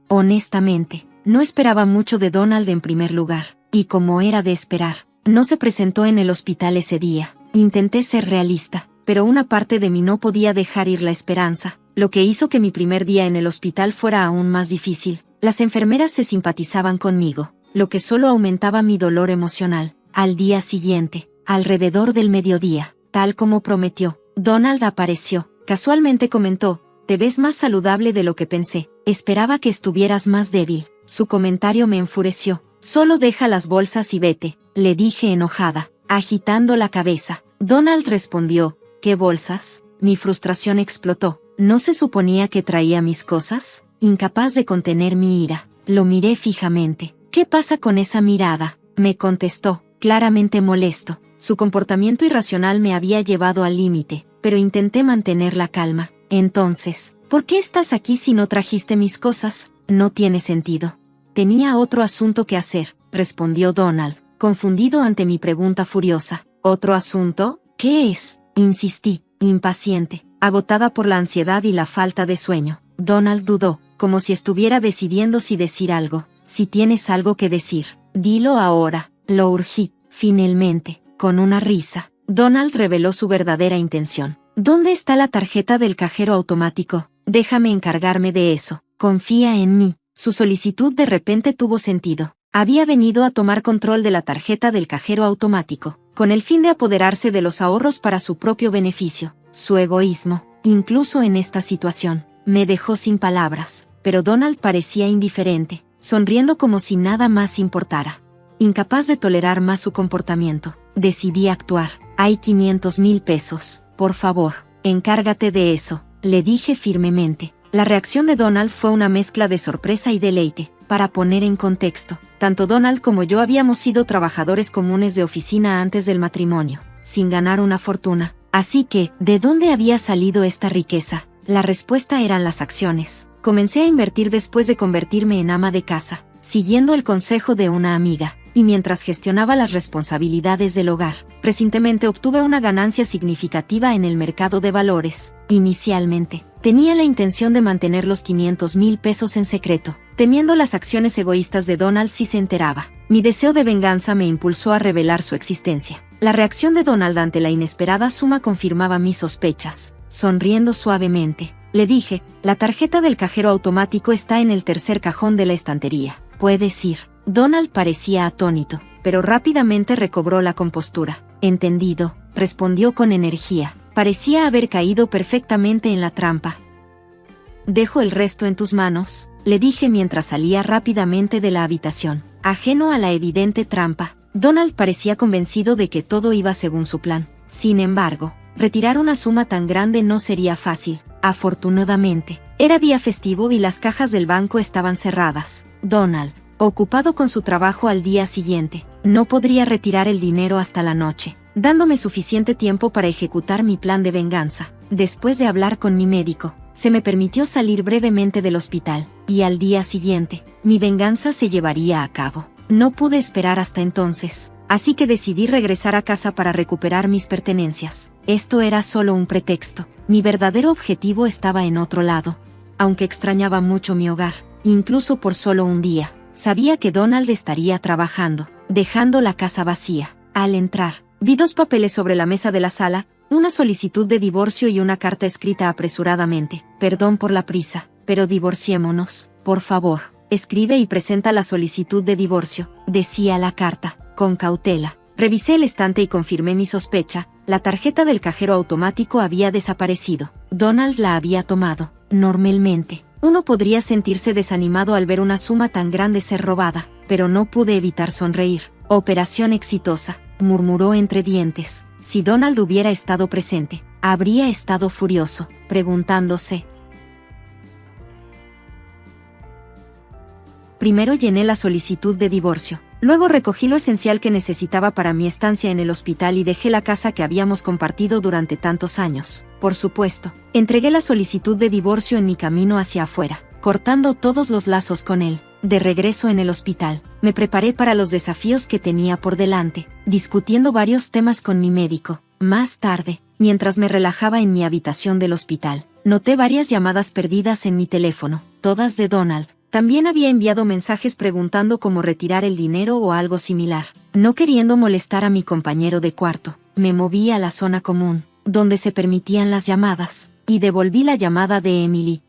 Honestamente, no esperaba mucho de Donald en primer lugar, y como era de esperar, no se presentó en el hospital ese día. Intenté ser realista, pero una parte de mí no podía dejar ir la esperanza, lo que hizo que mi primer día en el hospital fuera aún más difícil. Las enfermeras se simpatizaban conmigo, lo que solo aumentaba mi dolor emocional. Al día siguiente, alrededor del mediodía, tal como prometió, Donald apareció. Casualmente comentó: te ves más saludable de lo que pensé, esperaba que estuvieras más débil. Su comentario me enfureció. Solo deja las bolsas y vete, le dije enojada, agitando la cabeza. Donald respondió: ¿qué bolsas? Mi frustración explotó. ¿No se suponía que traía mis cosas? Incapaz de contener mi ira, lo miré fijamente. ¿Qué pasa con esa mirada?, me contestó, claramente molesto. Su comportamiento irracional me había llevado al límite, pero intenté mantener la calma. Entonces, ¿por qué estás aquí si no trajiste mis cosas? No tiene sentido. Tenía otro asunto que hacer, respondió Donald, confundido ante mi pregunta furiosa. ¿Otro asunto? ¿Qué es?, insistí, impaciente, agotada por la ansiedad y la falta de sueño. Donald dudó, como si estuviera decidiendo si decir algo. Si tienes algo que decir, dilo ahora, lo urgí. Finalmente, con una risa, Donald reveló su verdadera intención. ¿Dónde está la tarjeta del cajero automático? Déjame encargarme de eso. Confía en mí. Su solicitud de repente tuvo sentido. Había venido a tomar control de la tarjeta del cajero automático, con el fin de apoderarse de los ahorros para su propio beneficio. Su egoísmo, incluso en esta situación, me dejó sin palabras, pero Donald parecía indiferente, sonriendo como si nada más importara. Incapaz de tolerar más su comportamiento, decidí actuar. Hay 500,000 pesos, por favor, encárgate de eso, le dije firmemente. La reacción de Donald fue una mezcla de sorpresa y deleite. Para poner en contexto, tanto Donald como yo habíamos sido trabajadores comunes de oficina antes del matrimonio, sin ganar una fortuna. Así que, ¿de dónde había salido esta riqueza? La respuesta eran las acciones. Comencé a invertir después de convertirme en ama de casa, siguiendo el consejo de una amiga, y mientras gestionaba las responsabilidades del hogar, recientemente obtuve una ganancia significativa en el mercado de valores. Inicialmente, tenía la intención de mantener los 500,000 pesos en secreto, temiendo las acciones egoístas de Donald si se enteraba. Mi deseo de venganza me impulsó a revelar su existencia. La reacción de Donald ante la inesperada suma confirmaba mis sospechas. Sonriendo suavemente, le dije, la tarjeta del cajero automático está en el tercer cajón de la estantería. Puedes ir. Donald parecía atónito, pero rápidamente recobró la compostura. Entendido, respondió con energía. Parecía haber caído perfectamente en la trampa. Dejo el resto en tus manos, le dije mientras salía rápidamente de la habitación. Ajeno a la evidente trampa, Donald parecía convencido de que todo iba según su plan. Sin embargo, retirar una suma tan grande no sería fácil. Afortunadamente, era día festivo y las cajas del banco estaban cerradas. Donald, ocupado con su trabajo al día siguiente, no podría retirar el dinero hasta la noche, dándome suficiente tiempo para ejecutar mi plan de venganza. Después de hablar con mi médico, se me permitió salir brevemente del hospital, y al día siguiente, mi venganza se llevaría a cabo. No pude esperar hasta entonces, así que decidí regresar a casa para recuperar mis pertenencias. Esto era solo un pretexto. Mi verdadero objetivo estaba en otro lado. Aunque extrañaba mucho mi hogar, incluso por solo un día, sabía que Donald estaría trabajando, dejando la casa vacía. Al entrar, vi 2 papeles sobre la mesa de la sala, una solicitud de divorcio y una carta escrita apresuradamente. Perdón por la prisa, pero divorciémonos, por favor. Escribe y presenta la solicitud de divorcio, decía la carta, con cautela. Revisé el estante y confirmé mi sospecha. La tarjeta del cajero automático había desaparecido. Donald la había tomado. Normalmente, uno podría sentirse desanimado al ver una suma tan grande ser robada, pero no pude evitar sonreír. Operación exitosa, murmuró entre dientes. Si Donald hubiera estado presente, habría estado furioso, preguntándose. Primero llené la solicitud de divorcio. Luego recogí lo esencial que necesitaba para mi estancia en el hospital y dejé la casa que habíamos compartido durante tantos años. Por supuesto, entregué la solicitud de divorcio en mi camino hacia afuera, cortando todos los lazos con él. De regreso en el hospital, me preparé para los desafíos que tenía por delante, discutiendo varios temas con mi médico. Más tarde, mientras me relajaba en mi habitación del hospital, noté varias llamadas perdidas en mi teléfono, todas de Donald. También había enviado mensajes preguntando cómo retirar el dinero o algo similar. No queriendo molestar a mi compañero de cuarto, me moví a la zona común, donde se permitían las llamadas, y devolví la llamada de Emily.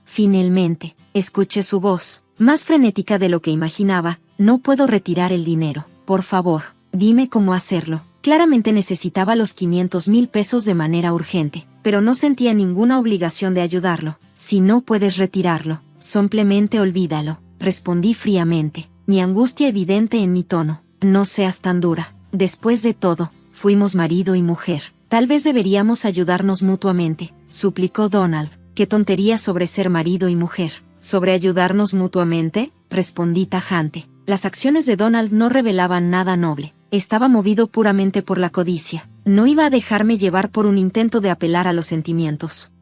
Finalmente, escuché su voz, más frenética de lo que imaginaba. No puedo retirar el dinero. Por favor, dime cómo hacerlo. Claramente necesitaba los 500,000 pesos de manera urgente, pero no sentía ninguna obligación de ayudarlo. Si no puedes retirarlo, simplemente olvídalo, respondí fríamente, mi angustia evidente en mi tono. No seas tan dura. Después de todo, fuimos marido y mujer. Tal vez deberíamos ayudarnos mutuamente, suplicó Donald. ¿Qué tontería sobre ser marido y mujer? ¿Sobre ayudarnos mutuamente? Respondí tajante. Las acciones de Donald no revelaban nada noble. Estaba movido puramente por la codicia. No iba a dejarme llevar por un intento de apelar a los sentimientos.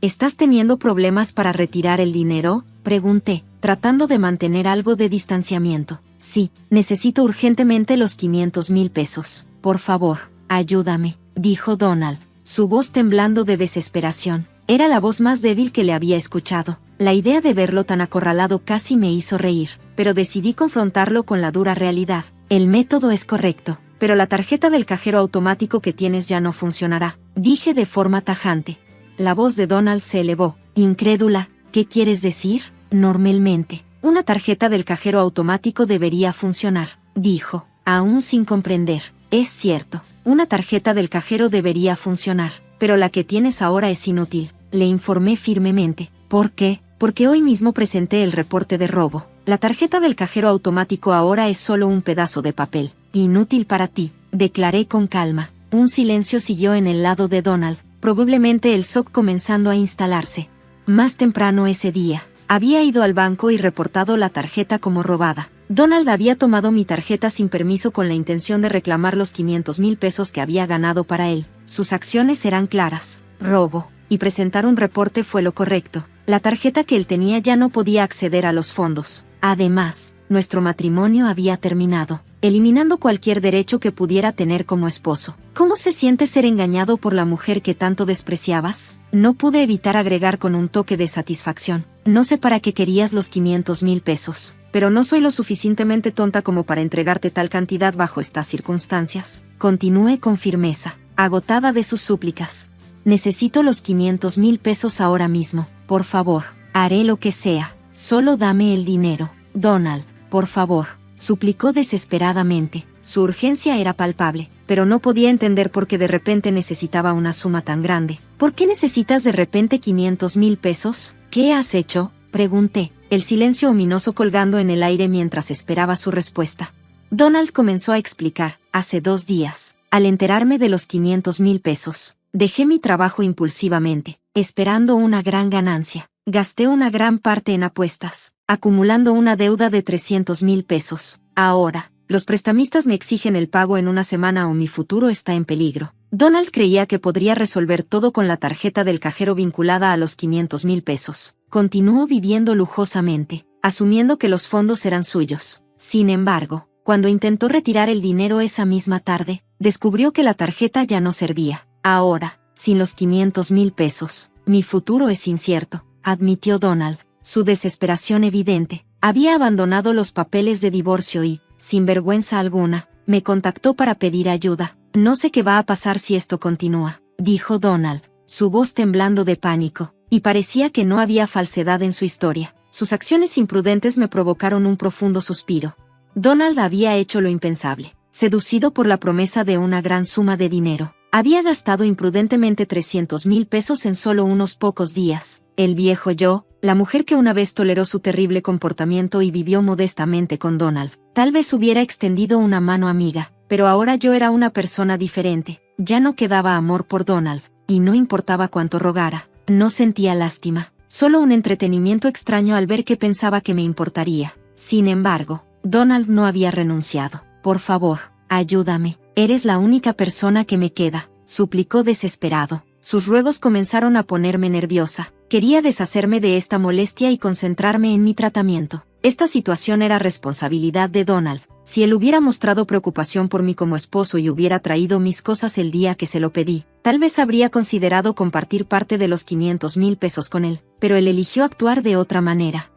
¿Estás teniendo problemas para retirar el dinero?, pregunté, tratando de mantener algo de distanciamiento. Sí, necesito urgentemente los 500,000 pesos. Por favor, ayúdame, dijo Donald, su voz temblando de desesperación. Era la voz más débil que le había escuchado. La idea de verlo tan acorralado casi me hizo reír, pero decidí confrontarlo con la dura realidad. El método es correcto, pero la tarjeta del cajero automático que tienes ya no funcionará, dije de forma tajante. La voz de Donald se elevó, incrédula. ¿Qué quieres decir? Normalmente, Una tarjeta del cajero automático debería funcionar, dijo, aún sin comprender. Es cierto, una tarjeta del cajero debería funcionar, pero la que tienes ahora es inútil, le informé firmemente. ¿Por qué? Porque hoy mismo presenté el reporte de robo. La tarjeta del cajero automático ahora es solo un pedazo de papel. Inútil para ti, declaré con calma. Un silencio siguió en el lado de Donald, probablemente el shock comenzando a instalarse. Más temprano ese día, había ido al banco y reportado la tarjeta como robada. Donald había tomado mi tarjeta sin permiso con la intención de reclamar los 500,000 pesos que había ganado para él. Sus acciones eran claras: robo, y presentar un reporte fue lo correcto. La tarjeta que él tenía ya no podía acceder a los fondos. Además, nuestro matrimonio había terminado, eliminando cualquier derecho que pudiera tener como esposo. ¿Cómo se siente ser engañado por la mujer que tanto despreciabas? No pude evitar agregar con un toque de satisfacción. No sé para qué querías los 500,000 pesos, pero no soy lo suficientemente tonta como para entregarte tal cantidad bajo estas circunstancias. Continué con firmeza, agotada de sus súplicas. Necesito los 500,000 pesos ahora mismo, por favor, haré lo que sea, solo dame el dinero. Donald, por favor, suplicó desesperadamente. Su urgencia era palpable, pero no podía entender por qué de repente necesitaba una suma tan grande. ¿Por qué necesitas de repente 500,000 pesos? ¿Qué has hecho?, pregunté, el silencio ominoso colgando en el aire mientras esperaba su respuesta. Donald comenzó a explicar: hace 2 días, al enterarme de los 500,000 pesos, dejé mi trabajo impulsivamente, esperando una gran ganancia. Gasté una gran parte en apuestas, acumulando una deuda de 300,000 pesos. Ahora, los prestamistas me exigen el pago en una semana o mi futuro está en peligro. Donald creía que podría resolver todo con la tarjeta del cajero vinculada a los 500,000 pesos. Continuó viviendo lujosamente, asumiendo que los fondos eran suyos. Sin embargo, cuando intentó retirar el dinero esa misma tarde, descubrió que la tarjeta ya no servía. Ahora, sin los 500,000 pesos, mi futuro es incierto, admitió Donald, su desesperación evidente. Había abandonado los papeles de divorcio y, sin vergüenza alguna, me contactó para pedir ayuda. No sé qué va a pasar si esto continúa, dijo Donald, su voz temblando de pánico, y parecía que no había falsedad en su historia. Sus acciones imprudentes me provocaron un profundo suspiro. Donald había hecho lo impensable. Seducido por la promesa de una gran suma de dinero, había gastado imprudentemente 300,000 pesos en solo unos pocos días. El viejo yo, la mujer que una vez toleró su terrible comportamiento y vivió modestamente con Donald, tal vez hubiera extendido una mano amiga, pero ahora yo era una persona diferente. Ya no quedaba amor por Donald, y no importaba cuánto rogara, no sentía lástima, solo un entretenimiento extraño al ver que pensaba que me importaría. Sin embargo, Donald no había renunciado. Por favor, ayúdame, eres la única persona que me queda, suplicó desesperado. Sus ruegos comenzaron a ponerme nerviosa. Quería deshacerme de esta molestia y concentrarme en mi tratamiento. Esta situación era responsabilidad de Donald. Si él hubiera mostrado preocupación por mí como esposo y hubiera traído mis cosas el día que se lo pedí, tal vez habría considerado compartir parte de los 500,000 pesos con él, pero él eligió actuar de otra manera.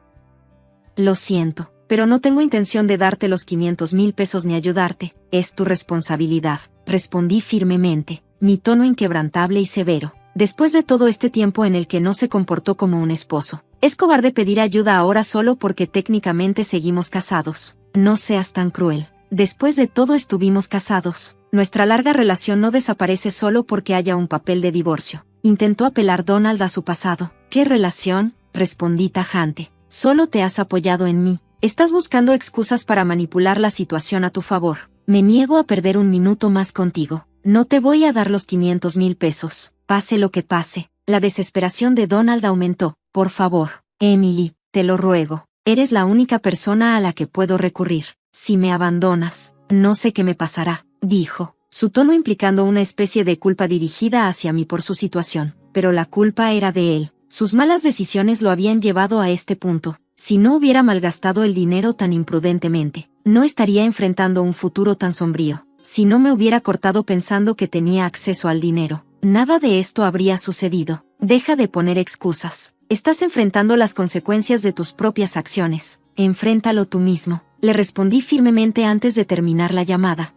Lo siento, pero no tengo intención de darte los 500,000 pesos ni ayudarte. Es tu responsabilidad, respondí firmemente, mi tono inquebrantable y severo. Después de todo este tiempo en el que no se comportó como un esposo, es cobarde pedir ayuda ahora solo porque técnicamente seguimos casados. No seas tan cruel. Después de todo estuvimos casados. Nuestra larga relación no desaparece solo porque haya un papel de divorcio. Intentó apelar Donald a su pasado. ¿Qué relación?, respondí tajante. Solo te has apoyado en mí. Estás buscando excusas para manipular la situación a tu favor. Me niego a perder un minuto más contigo. No te voy a dar los 500,000 pesos. Pase lo que pase. La desesperación de Donald aumentó. Por favor, Emily, te lo ruego. Eres la única persona a la que puedo recurrir. Si me abandonas, no sé qué me pasará, dijo, su tono implicando una especie de culpa dirigida hacia mí por su situación. Pero la culpa era de él. Sus malas decisiones lo habían llevado a este punto. Si no hubiera malgastado el dinero tan imprudentemente, no estaría enfrentando un futuro tan sombrío. Si no me hubiera cortado pensando que tenía acceso al dinero, nada de esto habría sucedido. Deja de poner excusas. Estás enfrentando las consecuencias de tus propias acciones. Enfréntalo tú mismo, le respondí firmemente antes de terminar la llamada.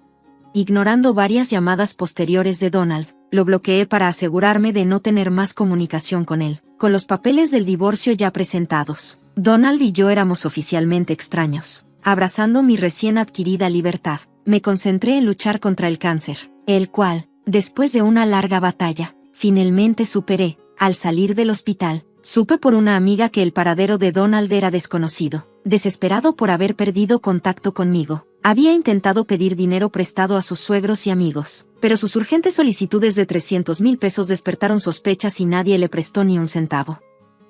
Ignorando varias llamadas posteriores de Donald, lo bloqueé para asegurarme de no tener más comunicación con él. Con los papeles del divorcio ya presentados, Donald y yo éramos oficialmente extraños. Abrazando mi recién adquirida libertad, me concentré en luchar contra el cáncer, el cual, después de una larga batalla, finalmente superé. Al salir del hospital, supe por una amiga que el paradero de Donald era desconocido. Desesperado por haber perdido contacto conmigo, había intentado pedir dinero prestado a sus suegros y amigos, pero sus urgentes solicitudes de 300,000 pesos despertaron sospechas y nadie le prestó ni un centavo.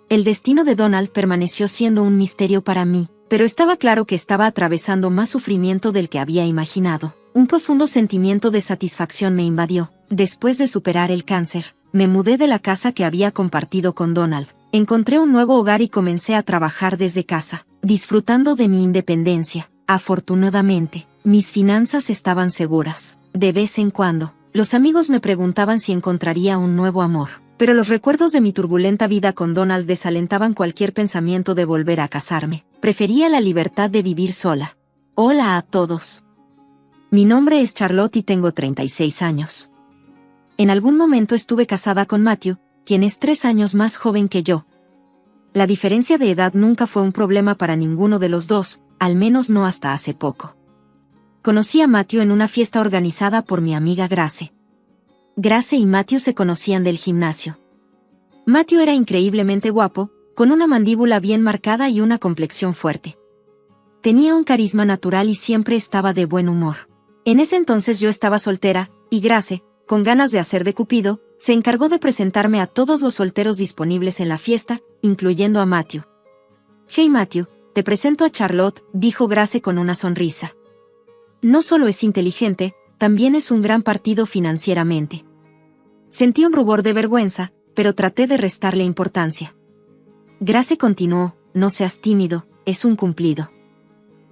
El destino de Donald permaneció siendo un misterio para mí, pero estaba claro que estaba atravesando más sufrimiento del que había imaginado. Un profundo sentimiento de satisfacción me invadió. Después de superar el cáncer, me mudé de la casa que había compartido con Donald. Encontré un nuevo hogar y comencé a trabajar desde casa, disfrutando de mi independencia. Afortunadamente, mis finanzas estaban seguras. De vez en cuando, los amigos me preguntaban si encontraría un nuevo amor, pero los recuerdos de mi turbulenta vida con Donald desalentaban cualquier pensamiento de volver a casarme. Prefería la libertad de vivir sola. Hola a todos. Mi nombre es Charlotte y tengo 36 años. En algún momento estuve casada con Matthew, quien es 3 años más joven que yo. La diferencia de edad nunca fue un problema para ninguno de los dos, al menos no hasta hace poco. Conocí a Matthew en una fiesta organizada por mi amiga Grace. Grace y Matthew se conocían del gimnasio. Matthew era increíblemente guapo, con una mandíbula bien marcada y una complexión fuerte. Tenía un carisma natural y siempre estaba de buen humor. En ese entonces yo estaba soltera, y Grace, con ganas de hacer de Cupido, se encargó de presentarme a todos los solteros disponibles en la fiesta, incluyendo a Matthew. «Hey Matthew, te presento a Charlotte», dijo Grace con una sonrisa. No solo es inteligente, también es un gran partido financieramente. Sentí un rubor de vergüenza, pero traté de restarle importancia. Grace continuó: «No seas tímido, es un cumplido».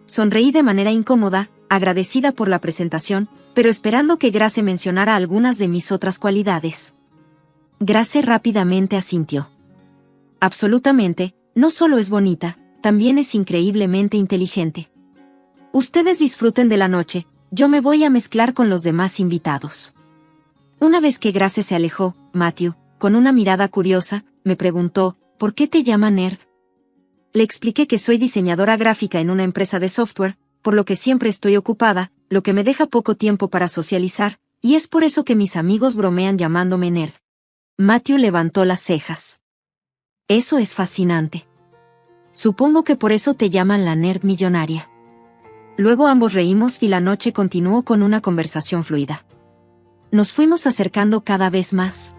Sonreí de manera incómoda, agradecida por la presentación, pero esperando que Grace mencionara algunas de mis otras cualidades. Grace rápidamente asintió. «Absolutamente, no solo es bonita, también es increíblemente inteligente. Ustedes disfruten de la noche, yo me voy a mezclar con los demás invitados». Una vez que Grace se alejó, Matthew, con una mirada curiosa, me preguntó: «¿Por qué te llama nerd?». Le expliqué que soy diseñadora gráfica en una empresa de software, por lo que siempre estoy ocupada, lo que me deja poco tiempo para socializar, y es por eso que mis amigos bromean llamándome nerd. Matthew levantó las cejas. «Eso es fascinante. Supongo que por eso te llaman la nerd millonaria». Luego ambos reímos y la noche continuó con una conversación fluida. Nos fuimos acercando cada vez más.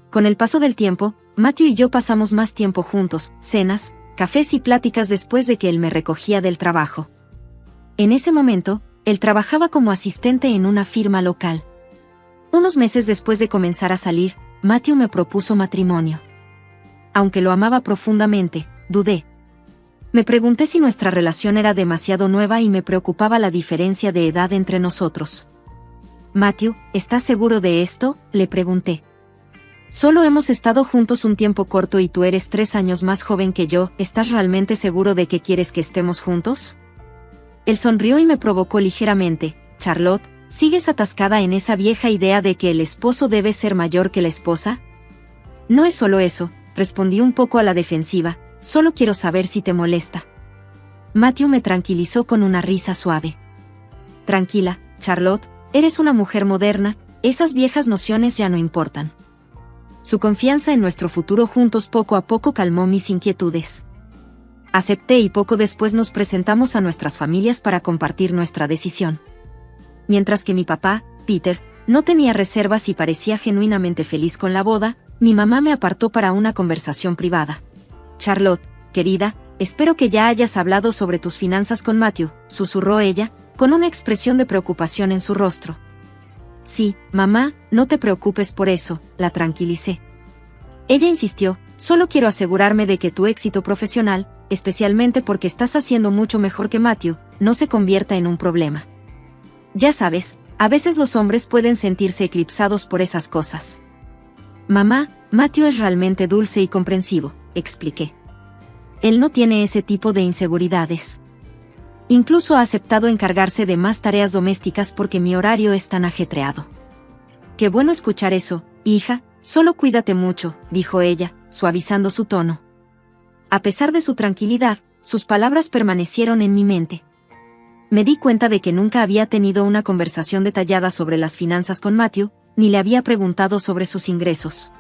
Con el paso del tiempo, Matthew y yo pasamos más tiempo juntos, cenas, cafés y pláticas después de que él me recogía del trabajo. En ese momento, él trabajaba como asistente en una firma local. Unos meses después de comenzar a salir, Matthew me propuso matrimonio. Aunque lo amaba profundamente, dudé. Me pregunté si nuestra relación era demasiado nueva y me preocupaba la diferencia de edad entre nosotros. «Matthew, ¿estás seguro de esto?», le pregunté. «Solo hemos estado juntos un tiempo corto y tú eres 3 años más joven que yo, ¿estás realmente seguro de que quieres que estemos juntos?». Él sonrió y me provocó ligeramente: «Charlotte, ¿sigues atascada en esa vieja idea de que el esposo debe ser mayor que la esposa?». «No es solo eso», respondí un poco a la defensiva, «solo quiero saber si te molesta». Matthew me tranquilizó con una risa suave. «Tranquila, Charlotte, eres una mujer moderna, esas viejas nociones ya no importan». Su confianza en nuestro futuro juntos poco a poco calmó mis inquietudes. Acepté y poco después nos presentamos a nuestras familias para compartir nuestra decisión. Mientras que mi papá, Peter, no tenía reservas y parecía genuinamente feliz con la boda, mi mamá me apartó para una conversación privada. «Charlotte, querida, espero que ya hayas hablado sobre tus finanzas con Matthew», susurró ella, con una expresión de preocupación en su rostro. «Sí, mamá, no te preocupes por eso», la tranquilicé. Ella insistió: «Solo quiero asegurarme de que tu éxito profesional, especialmente porque estás haciendo mucho mejor que Matthew, no se convierta en un problema. Ya sabes, a veces los hombres pueden sentirse eclipsados por esas cosas». «Mamá, Matthew es realmente dulce y comprensivo», expliqué. «Él no tiene ese tipo de inseguridades. Incluso ha aceptado encargarse de más tareas domésticas porque mi horario es tan ajetreado». «Qué bueno escuchar eso, hija, solo cuídate mucho», dijo ella, suavizando su tono. A pesar de su tranquilidad, sus palabras permanecieron en mi mente. Me di cuenta de que nunca había tenido una conversación detallada sobre las finanzas con Matthew, ni le había preguntado sobre sus ingresos.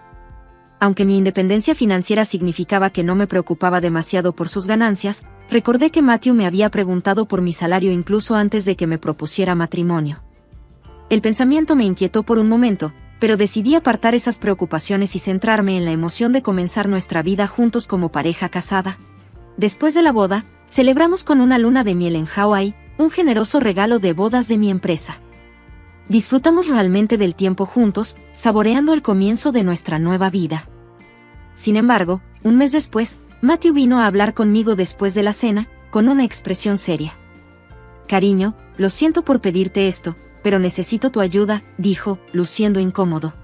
Aunque mi independencia financiera significaba que no me preocupaba demasiado por sus ganancias, recordé que Matthew me había preguntado por mi salario incluso antes de que me propusiera matrimonio. El pensamiento me inquietó por un momento, pero decidí apartar esas preocupaciones y centrarme en la emoción de comenzar nuestra vida juntos como pareja casada. Después de la boda, celebramos con una luna de miel en Hawái, un generoso regalo de bodas de mi empresa. Disfrutamos realmente del tiempo juntos, saboreando el comienzo de nuestra nueva vida. Sin embargo, un mes después, Matthew vino a hablar conmigo después de la cena, con una expresión seria. «Cariño, lo siento por pedirte esto, pero necesito tu ayuda», dijo, luciendo incómodo.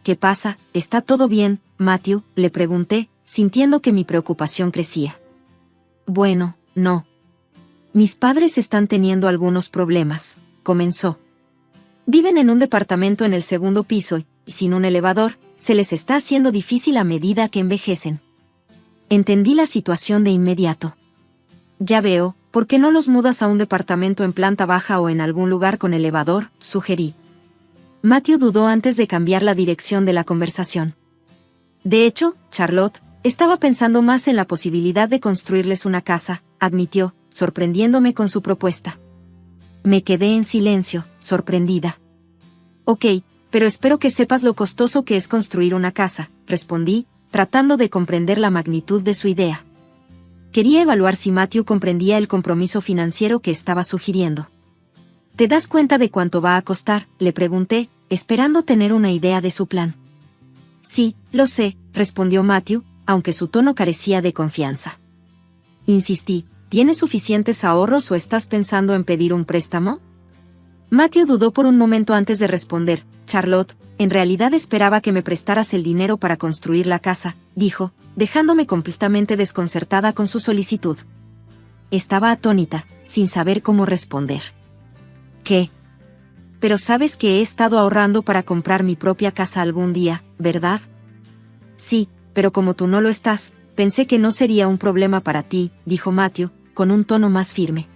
«¿Qué pasa? ¿Está todo bien, Matthew?», le pregunté, sintiendo que mi preocupación crecía. «Bueno, no. Mis padres están teniendo algunos problemas», comenzó. «Viven en un departamento en el segundo piso y, sin un elevador, se les está haciendo difícil a medida que envejecen». Entendí la situación de inmediato. «Ya veo, ¿por qué no los mudas a un departamento en planta baja o en algún lugar con elevador?», sugerí. Matthew dudó antes de cambiar la dirección de la conversación. «De hecho, Charlotte, estaba pensando más en la posibilidad de construirles una casa», admitió, sorprendiéndome con su propuesta. Me quedé en silencio, sorprendida. «Ok, pero espero que sepas lo costoso que es construir una casa», respondí, tratando de comprender la magnitud de su idea. Quería evaluar si Matthew comprendía el compromiso financiero que estaba sugiriendo. «¿Te das cuenta de cuánto va a costar?», le pregunté, esperando tener una idea de su plan. «Sí, lo sé», respondió Matthew, aunque su tono carecía de confianza. Insistí, ¿tienes suficientes ahorros o estás pensando en pedir un préstamo? Matthew dudó por un momento antes de responder. «Charlotte, en realidad esperaba que me prestaras el dinero para construir la casa», dijo, dejándome completamente desconcertada con su solicitud. Estaba atónita, sin saber cómo responder. «¿Qué? Pero sabes que he estado ahorrando para comprar mi propia casa algún día, ¿verdad?» «Sí, pero como tú no lo estás, pensé que no sería un problema para ti», dijo Matthew, con un tono más firme.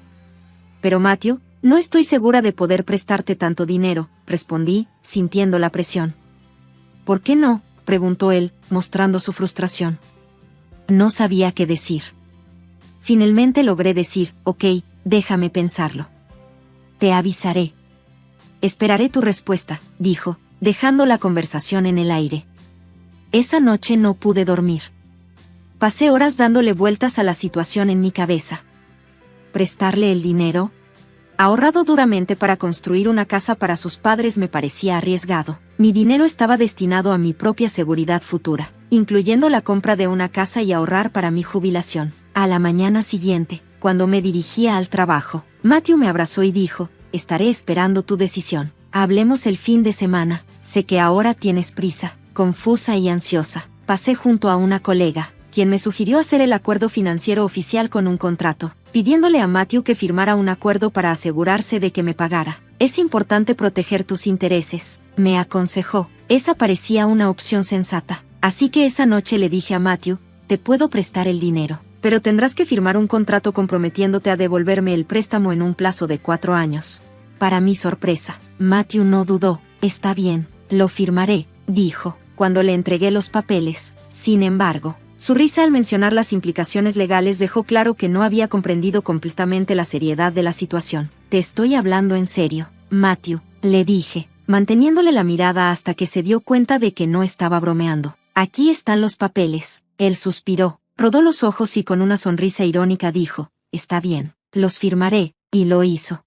«Pero Matthew, no estoy segura de poder prestarte tanto dinero», respondí, sintiendo la presión. «¿Por qué no?», preguntó él, mostrando su frustración. No sabía qué decir. Finalmente logré decir, «Ok, déjame pensarlo. Te avisaré». «Esperaré tu respuesta», dijo, dejando la conversación en el aire. Esa noche no pude dormir. Pasé horas dándole vueltas a la situación en mi cabeza. ¿Prestarle el dinero? Ahorrado duramente para construir una casa para sus padres me parecía arriesgado. Mi dinero estaba destinado a mi propia seguridad futura, incluyendo la compra de una casa y ahorrar para mi jubilación. A la mañana siguiente, cuando me dirigía al trabajo, Matthew me abrazó y dijo, «Estaré esperando tu decisión. Hablemos el fin de semana. Sé que ahora tienes prisa». Confusa y ansiosa, pasé junto a una colega, quien me sugirió hacer el acuerdo financiero oficial con un contrato, pidiéndole a Matthew que firmara un acuerdo para asegurarse de que me pagara. «Es importante proteger tus intereses», me aconsejó. Esa parecía una opción sensata. Así que esa noche le dije a Matthew, «Te puedo prestar el dinero, pero tendrás que firmar un contrato comprometiéndote a devolverme el préstamo en un plazo de 4 años». Para mi sorpresa, Matthew no dudó. «Está bien, lo firmaré», dijo, cuando le entregué los papeles. Sin embargo, su risa al mencionar las implicaciones legales dejó claro que no había comprendido completamente la seriedad de la situación. «Te estoy hablando en serio, Matthew», le dije, manteniéndole la mirada hasta que se dio cuenta de que no estaba bromeando. «Aquí están los papeles». Él suspiró, rodó los ojos y con una sonrisa irónica dijo, «Está bien, los firmaré», y lo hizo.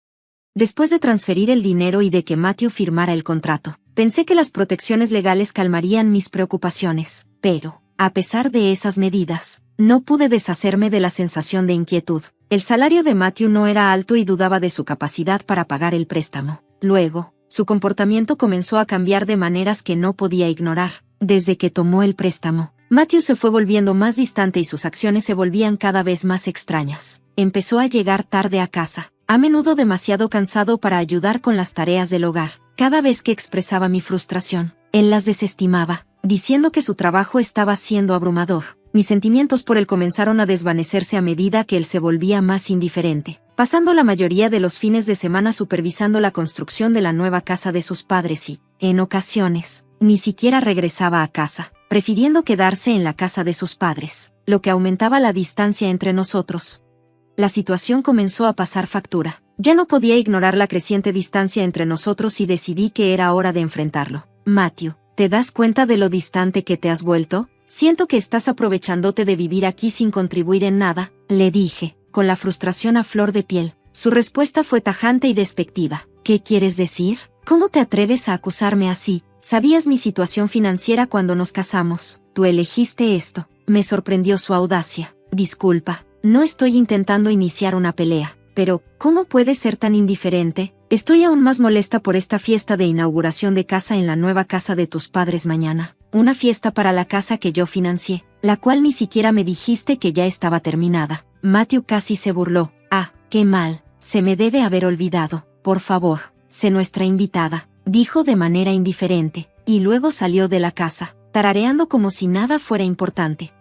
Después de transferir el dinero y de que Matthew firmara el contrato, pensé que las protecciones legales calmarían mis preocupaciones, pero, a pesar de esas medidas, no pude deshacerme de la sensación de inquietud. El salario de Matthew no era alto y dudaba de su capacidad para pagar el préstamo. Luego, su comportamiento comenzó a cambiar de maneras que no podía ignorar. Desde que tomó el préstamo, Matthew se fue volviendo más distante y sus acciones se volvían cada vez más extrañas. Empezó a llegar tarde a casa, a menudo demasiado cansado para ayudar con las tareas del hogar. Cada vez que expresaba mi frustración, él las desestimaba, diciendo que su trabajo estaba siendo abrumador. Mis sentimientos por él comenzaron a desvanecerse a medida que él se volvía más indiferente, pasando la mayoría de los fines de semana supervisando la construcción de la nueva casa de sus padres y, en ocasiones, ni siquiera regresaba a casa, prefiriendo quedarse en la casa de sus padres, lo que aumentaba la distancia entre nosotros. La situación comenzó a pasar factura. Ya no podía ignorar la creciente distancia entre nosotros y decidí que era hora de enfrentarlo. Matthew, ¿te das cuenta de lo distante que te has vuelto? Siento que estás aprovechándote de vivir aquí sin contribuir en nada, le dije, con la frustración a flor de piel. Su respuesta fue tajante y despectiva. ¿Qué quieres decir? ¿Cómo te atreves a acusarme así? Sabías mi situación financiera cuando nos casamos. Tú elegiste esto. Me sorprendió su audacia. Disculpa, no estoy intentando iniciar una pelea. Pero, ¿cómo puedes ser tan indiferente? Estoy aún más molesta por esta fiesta de inauguración de casa en la nueva casa de tus padres mañana. Una fiesta para la casa que yo financié, la cual ni siquiera me dijiste que ya estaba terminada. Matthew casi se burló. Ah, qué mal, se me debe haber olvidado. Por favor, sé nuestra invitada, dijo de manera indiferente, y luego salió de la casa, tarareando como si nada fuera importante.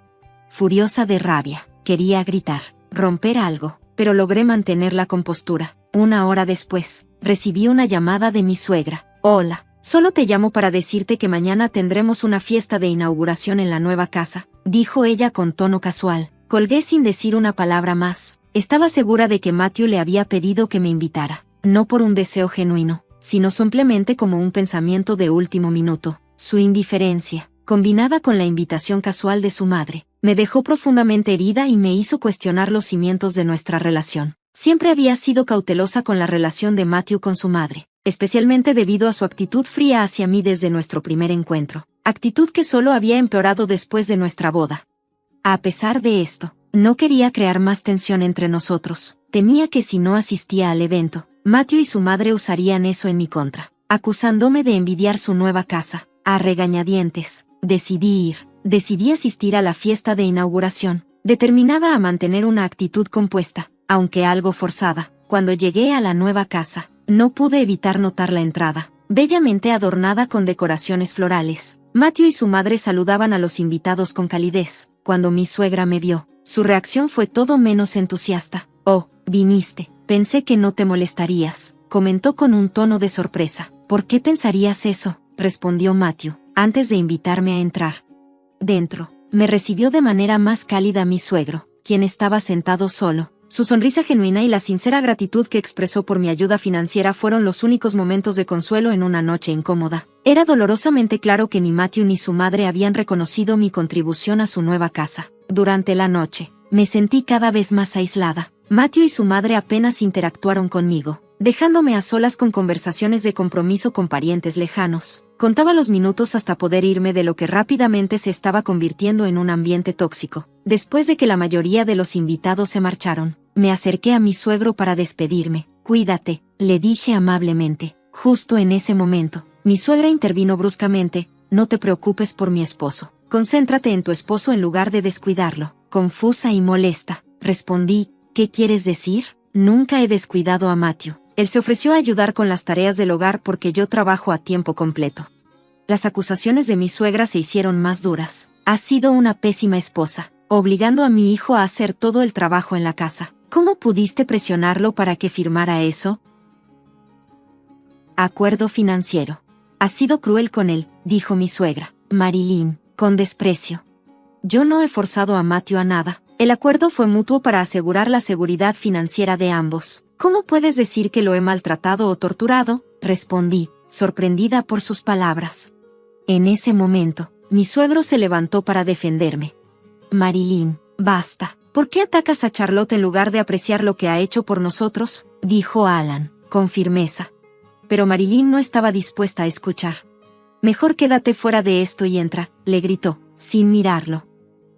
Furiosa de rabia, quería gritar, romper algo, pero logré mantener la compostura. Una hora después, recibí una llamada de mi suegra. Hola. Solo te llamo para decirte que mañana tendremos una fiesta de inauguración en la nueva casa, dijo ella con tono casual. Colgué sin decir una palabra más. Estaba segura de que Matthew le había pedido que me invitara, no por un deseo genuino, sino simplemente como un pensamiento de último minuto. Su indiferencia, combinada con la invitación casual de su madre, me dejó profundamente herida y me hizo cuestionar los cimientos de nuestra relación. Siempre había sido cautelosa con la relación de Matthew con su madre, especialmente debido a su actitud fría hacia mí desde nuestro primer encuentro, actitud que solo había empeorado después de nuestra boda. A pesar de esto, no quería crear más tensión entre nosotros. Temía que si no asistía al evento, Matthew y su madre usarían eso en mi contra, acusándome de envidiar su nueva casa. A regañadientes, decidí asistir a la fiesta de inauguración, determinada a mantener una actitud compuesta, aunque algo forzada. Cuando llegué a la nueva casa, no pude evitar notar la entrada, bellamente adornada con decoraciones florales. Matthew y su madre saludaban a los invitados con calidez. Cuando mi suegra me vio, su reacción fue todo menos entusiasta. Oh, viniste. Pensé que no te molestarías, comentó con un tono de sorpresa. ¿Por qué pensarías eso?, respondió Matthew, antes de invitarme a entrar. Dentro, me recibió de manera más cálida mi suegro, quien estaba sentado solo. Su sonrisa genuina y la sincera gratitud que expresó por mi ayuda financiera fueron los únicos momentos de consuelo en una noche incómoda. Era dolorosamente claro que ni Matthew ni su madre habían reconocido mi contribución a su nueva casa. Durante la noche, me sentí cada vez más aislada. Matthew y su madre apenas interactuaron conmigo, dejándome a solas con conversaciones de compromiso con parientes lejanos. Contaba los minutos hasta poder irme de lo que rápidamente se estaba convirtiendo en un ambiente tóxico. Después de que la mayoría de los invitados se marcharon, me acerqué a mi suegro para despedirme. Cuídate, le dije amablemente. Justo en ese momento, mi suegra intervino bruscamente. No te preocupes por mi esposo. Concéntrate en tu esposo en lugar de descuidarlo. Confusa y molesta, respondí. ¿Qué quieres decir? Nunca he descuidado a Matthew. Él se ofreció a ayudar con las tareas del hogar porque yo trabajo a tiempo completo. Las acusaciones de mi suegra se hicieron más duras. Has sido una pésima esposa, obligando a mi hijo a hacer todo el trabajo en la casa. ¿Cómo pudiste presionarlo para que firmara eso? Acuerdo financiero. Has sido cruel con él, dijo mi suegra, Marilyn, con desprecio. Yo no he forzado a Matthew a nada. El acuerdo fue mutuo para asegurar la seguridad financiera de ambos. ¿Cómo puedes decir que lo he maltratado o torturado?, respondí, sorprendida por sus palabras. En ese momento, mi suegro se levantó para defenderme. Marilyn, basta. ¿Por qué atacas a Charlotte en lugar de apreciar lo que ha hecho por nosotros?, dijo Alan, con firmeza. Pero Marilyn no estaba dispuesta a escuchar. Mejor quédate fuera de esto y entra, le gritó, sin mirarlo.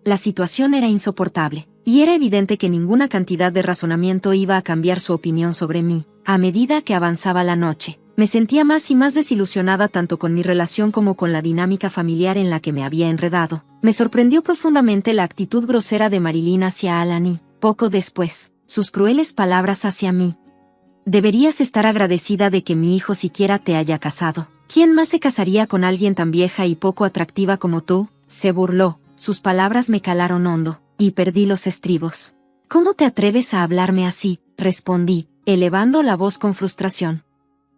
La situación era insoportable, y era evidente que ninguna cantidad de razonamiento iba a cambiar su opinión sobre mí. A medida que avanzaba la noche, me sentía más y más desilusionada tanto con mi relación como con la dinámica familiar en la que me había enredado. Me sorprendió profundamente la actitud grosera de Marilyn hacia Alan y, poco después, sus crueles palabras hacia mí. Deberías estar agradecida de que mi hijo siquiera te haya casado. ¿Quién más se casaría con alguien tan vieja y poco atractiva como tú?, se burló. Sus palabras me calaron hondo, y perdí los estribos. ¿Cómo te atreves a hablarme así?, respondí, elevando la voz con frustración.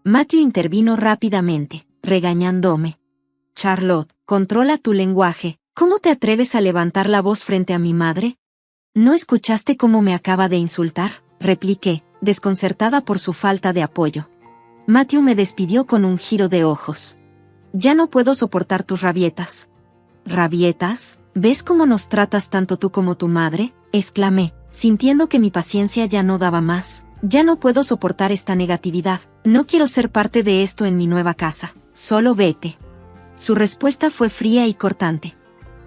Matthew intervino rápidamente, regañándome. Charlotte, controla tu lenguaje. ¿Cómo te atreves a levantar la voz frente a mi madre? ¿No escuchaste cómo me acaba de insultar?, repliqué, desconcertada por su falta de apoyo. Matthew me despidió con un giro de ojos. Ya no puedo soportar tus rabietas. ¿Rabietas? ¿Ves cómo nos tratas tanto tú como tu madre?, exclamé, sintiendo que mi paciencia ya no daba más. Ya no puedo soportar esta negatividad. No quiero ser parte de esto en mi nueva casa. Solo vete. Su respuesta fue fría y cortante.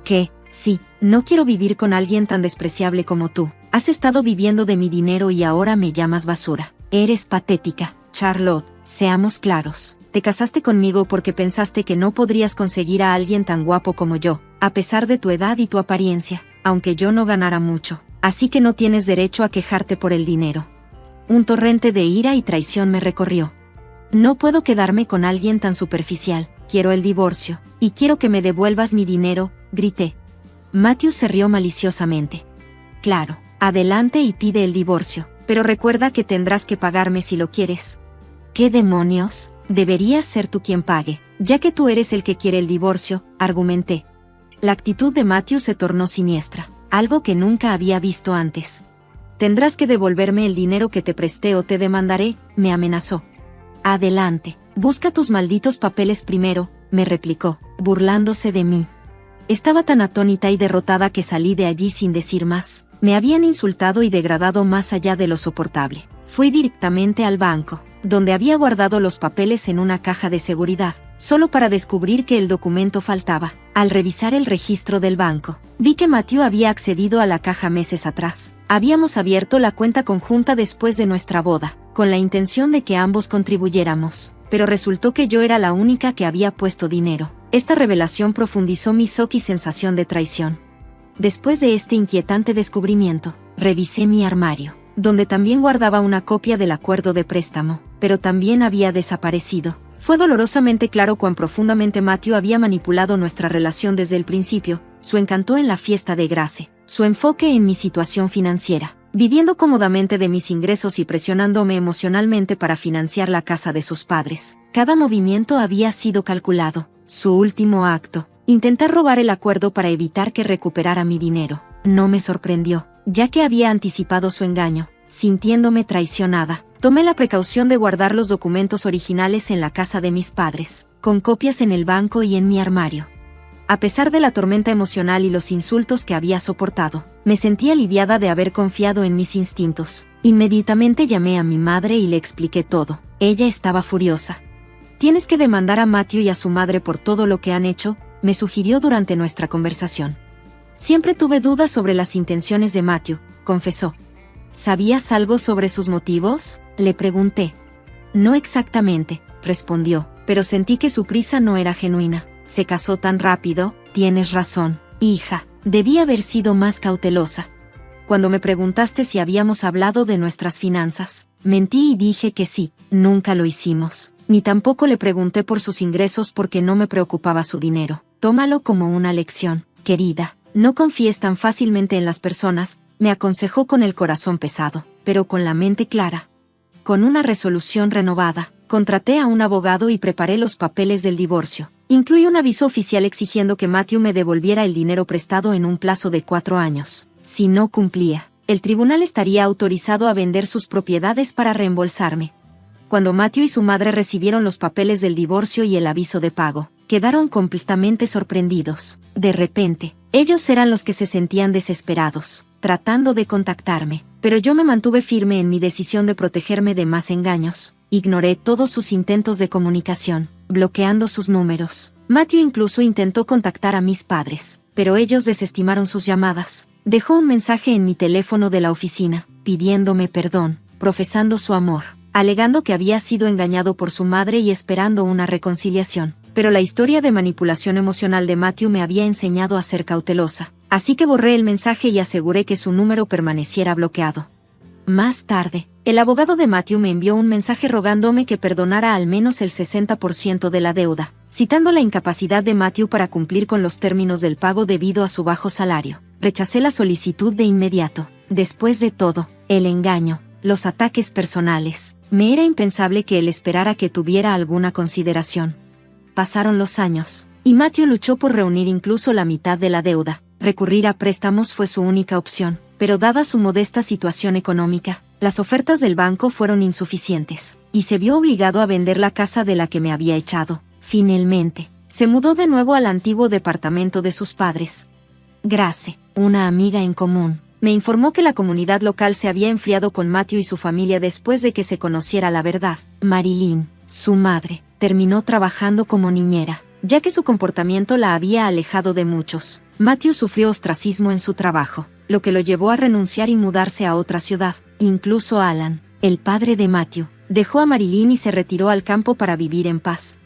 ¿Qué? Sí, no quiero vivir con alguien tan despreciable como tú. Has estado viviendo de mi dinero y ahora me llamas basura. Eres patética. Charlotte, seamos claros. Te casaste conmigo porque pensaste que no podrías conseguir a alguien tan guapo como yo, a pesar de tu edad y tu apariencia, aunque yo no ganara mucho. Así que no tienes derecho a quejarte por el dinero. Un torrente de ira y traición me recorrió. No puedo quedarme con alguien tan superficial. Quiero el divorcio, y quiero que me devuelvas mi dinero, grité. Matthew se rió maliciosamente. Claro, adelante y pide el divorcio, pero recuerda que tendrás que pagarme si lo quieres. ¿Qué demonios? Deberías ser tú quien pague, ya que tú eres el que quiere el divorcio, argumenté. La actitud de Matthew se tornó siniestra, algo que nunca había visto antes. Tendrás que devolverme el dinero que te presté o te demandaré, me amenazó. Adelante, busca tus malditos papeles primero, me replicó, burlándose de mí. Estaba tan atónita y derrotada que salí de allí sin decir más. Me habían insultado y degradado más allá de lo soportable. Fui directamente al banco, donde había guardado los papeles en una caja de seguridad, solo para descubrir que el documento faltaba. Al revisar el registro del banco, vi que Matthew había accedido a la caja meses atrás. Habíamos abierto la cuenta conjunta después de nuestra boda, con la intención de que ambos contribuyéramos, pero resultó que yo era la única que había puesto dinero. Esta revelación profundizó mi shock y sensación de traición. Después de este inquietante descubrimiento, revisé mi armario, donde también guardaba una copia del acuerdo de préstamo, pero también había desaparecido. Fue dolorosamente claro cuán profundamente Matthew había manipulado nuestra relación desde el principio, su encanto en la fiesta de Grace, su enfoque en mi situación financiera, viviendo cómodamente de mis ingresos y presionándome emocionalmente para financiar la casa de sus padres. Cada movimiento había sido calculado. Su último acto, intentar robar el acuerdo para evitar que recuperara mi dinero, no me sorprendió, ya que había anticipado su engaño. Sintiéndome traicionada, tomé la precaución de guardar los documentos originales en la casa de mis padres, con copias en el banco y en mi armario. A pesar de la tormenta emocional y los insultos que había soportado, me sentí aliviada de haber confiado en mis instintos. Inmediatamente llamé a mi madre y le expliqué todo. Ella estaba furiosa. Tienes que demandar a Matthew y a su madre por todo lo que han hecho, me sugirió durante nuestra conversación. Siempre tuve dudas sobre las intenciones de Matthew, confesó. ¿Sabías algo sobre sus motivos?, le pregunté. No exactamente, respondió, pero sentí que su prisa no era genuina. Se casó tan rápido. Tienes razón, hija, debí haber sido más cautelosa. Cuando me preguntaste si habíamos hablado de nuestras finanzas, mentí y dije que sí. Nunca lo hicimos. Ni tampoco le pregunté por sus ingresos porque no me preocupaba su dinero. Tómalo como una lección, querida. No confíes tan fácilmente en las personas, me aconsejó con el corazón pesado, pero con la mente clara. Con una resolución renovada, contraté a un abogado y preparé los papeles del divorcio. Incluí un aviso oficial exigiendo que Matthew me devolviera el dinero prestado en un plazo de 4 años. Si no cumplía, el tribunal estaría autorizado a vender sus propiedades para reembolsarme. Cuando Matthew y su madre recibieron los papeles del divorcio y el aviso de pago, quedaron completamente sorprendidos. De repente, ellos eran los que se sentían desesperados, tratando de contactarme, pero yo me mantuve firme en mi decisión de protegerme de más engaños. Ignoré todos sus intentos de comunicación, bloqueando sus números. Matthew incluso intentó contactar a mis padres, pero ellos desestimaron sus llamadas. Dejó un mensaje en mi teléfono de la oficina, pidiéndome perdón, profesando su amor, alegando que había sido engañado por su madre y esperando una reconciliación. Pero la historia de manipulación emocional de Matthew me había enseñado a ser cautelosa, así que borré el mensaje y aseguré que su número permaneciera bloqueado. Más tarde, el abogado de Matthew me envió un mensaje rogándome que perdonara al menos el 60% de la deuda. Citando la incapacidad de Matthew para cumplir con los términos del pago debido a su bajo salario, rechacé la solicitud de inmediato. Después de todo, el engaño, los ataques personales, me era impensable que él esperara que tuviera alguna consideración. Pasaron los años, y Matthew luchó por reunir incluso la mitad de la deuda. Recurrir a préstamos fue su única opción, pero dada su modesta situación económica, las ofertas del banco fueron insuficientes, y se vio obligado a vender la casa de la que me había echado. Finalmente, se mudó de nuevo al antiguo departamento de sus padres. Grace, una amiga en común, me informó que la comunidad local se había enfriado con Matthew y su familia después de que se conociera la verdad. Marilyn, su madre, terminó trabajando como niñera, ya que su comportamiento la había alejado de muchos. Matthew sufrió ostracismo en su trabajo, lo que lo llevó a renunciar y mudarse a otra ciudad. Incluso Alan, el padre de Matthew, dejó a Marilyn y se retiró al campo para vivir en paz.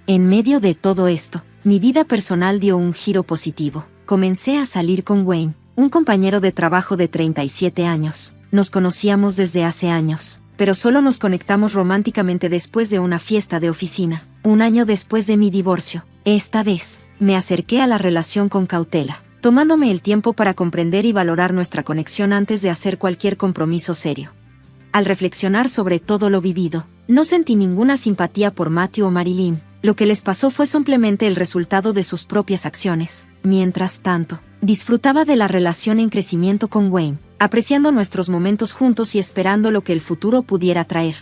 En medio de todo esto, mi vida personal dio un giro positivo. Comencé a salir con Wayne, un compañero de trabajo de 37 años. Nos conocíamos desde hace años, pero solo nos conectamos románticamente después de una fiesta de oficina. Un año después de mi divorcio, esta vez, me acerqué a la relación con cautela, tomándome el tiempo para comprender y valorar nuestra conexión antes de hacer cualquier compromiso serio. Al reflexionar sobre todo lo vivido, no sentí ninguna simpatía por Matthew o Marilyn. Lo que les pasó fue simplemente el resultado de sus propias acciones. Mientras tanto, disfrutaba de la relación en crecimiento con Wayne, apreciando nuestros momentos juntos y esperando lo que el futuro pudiera traer.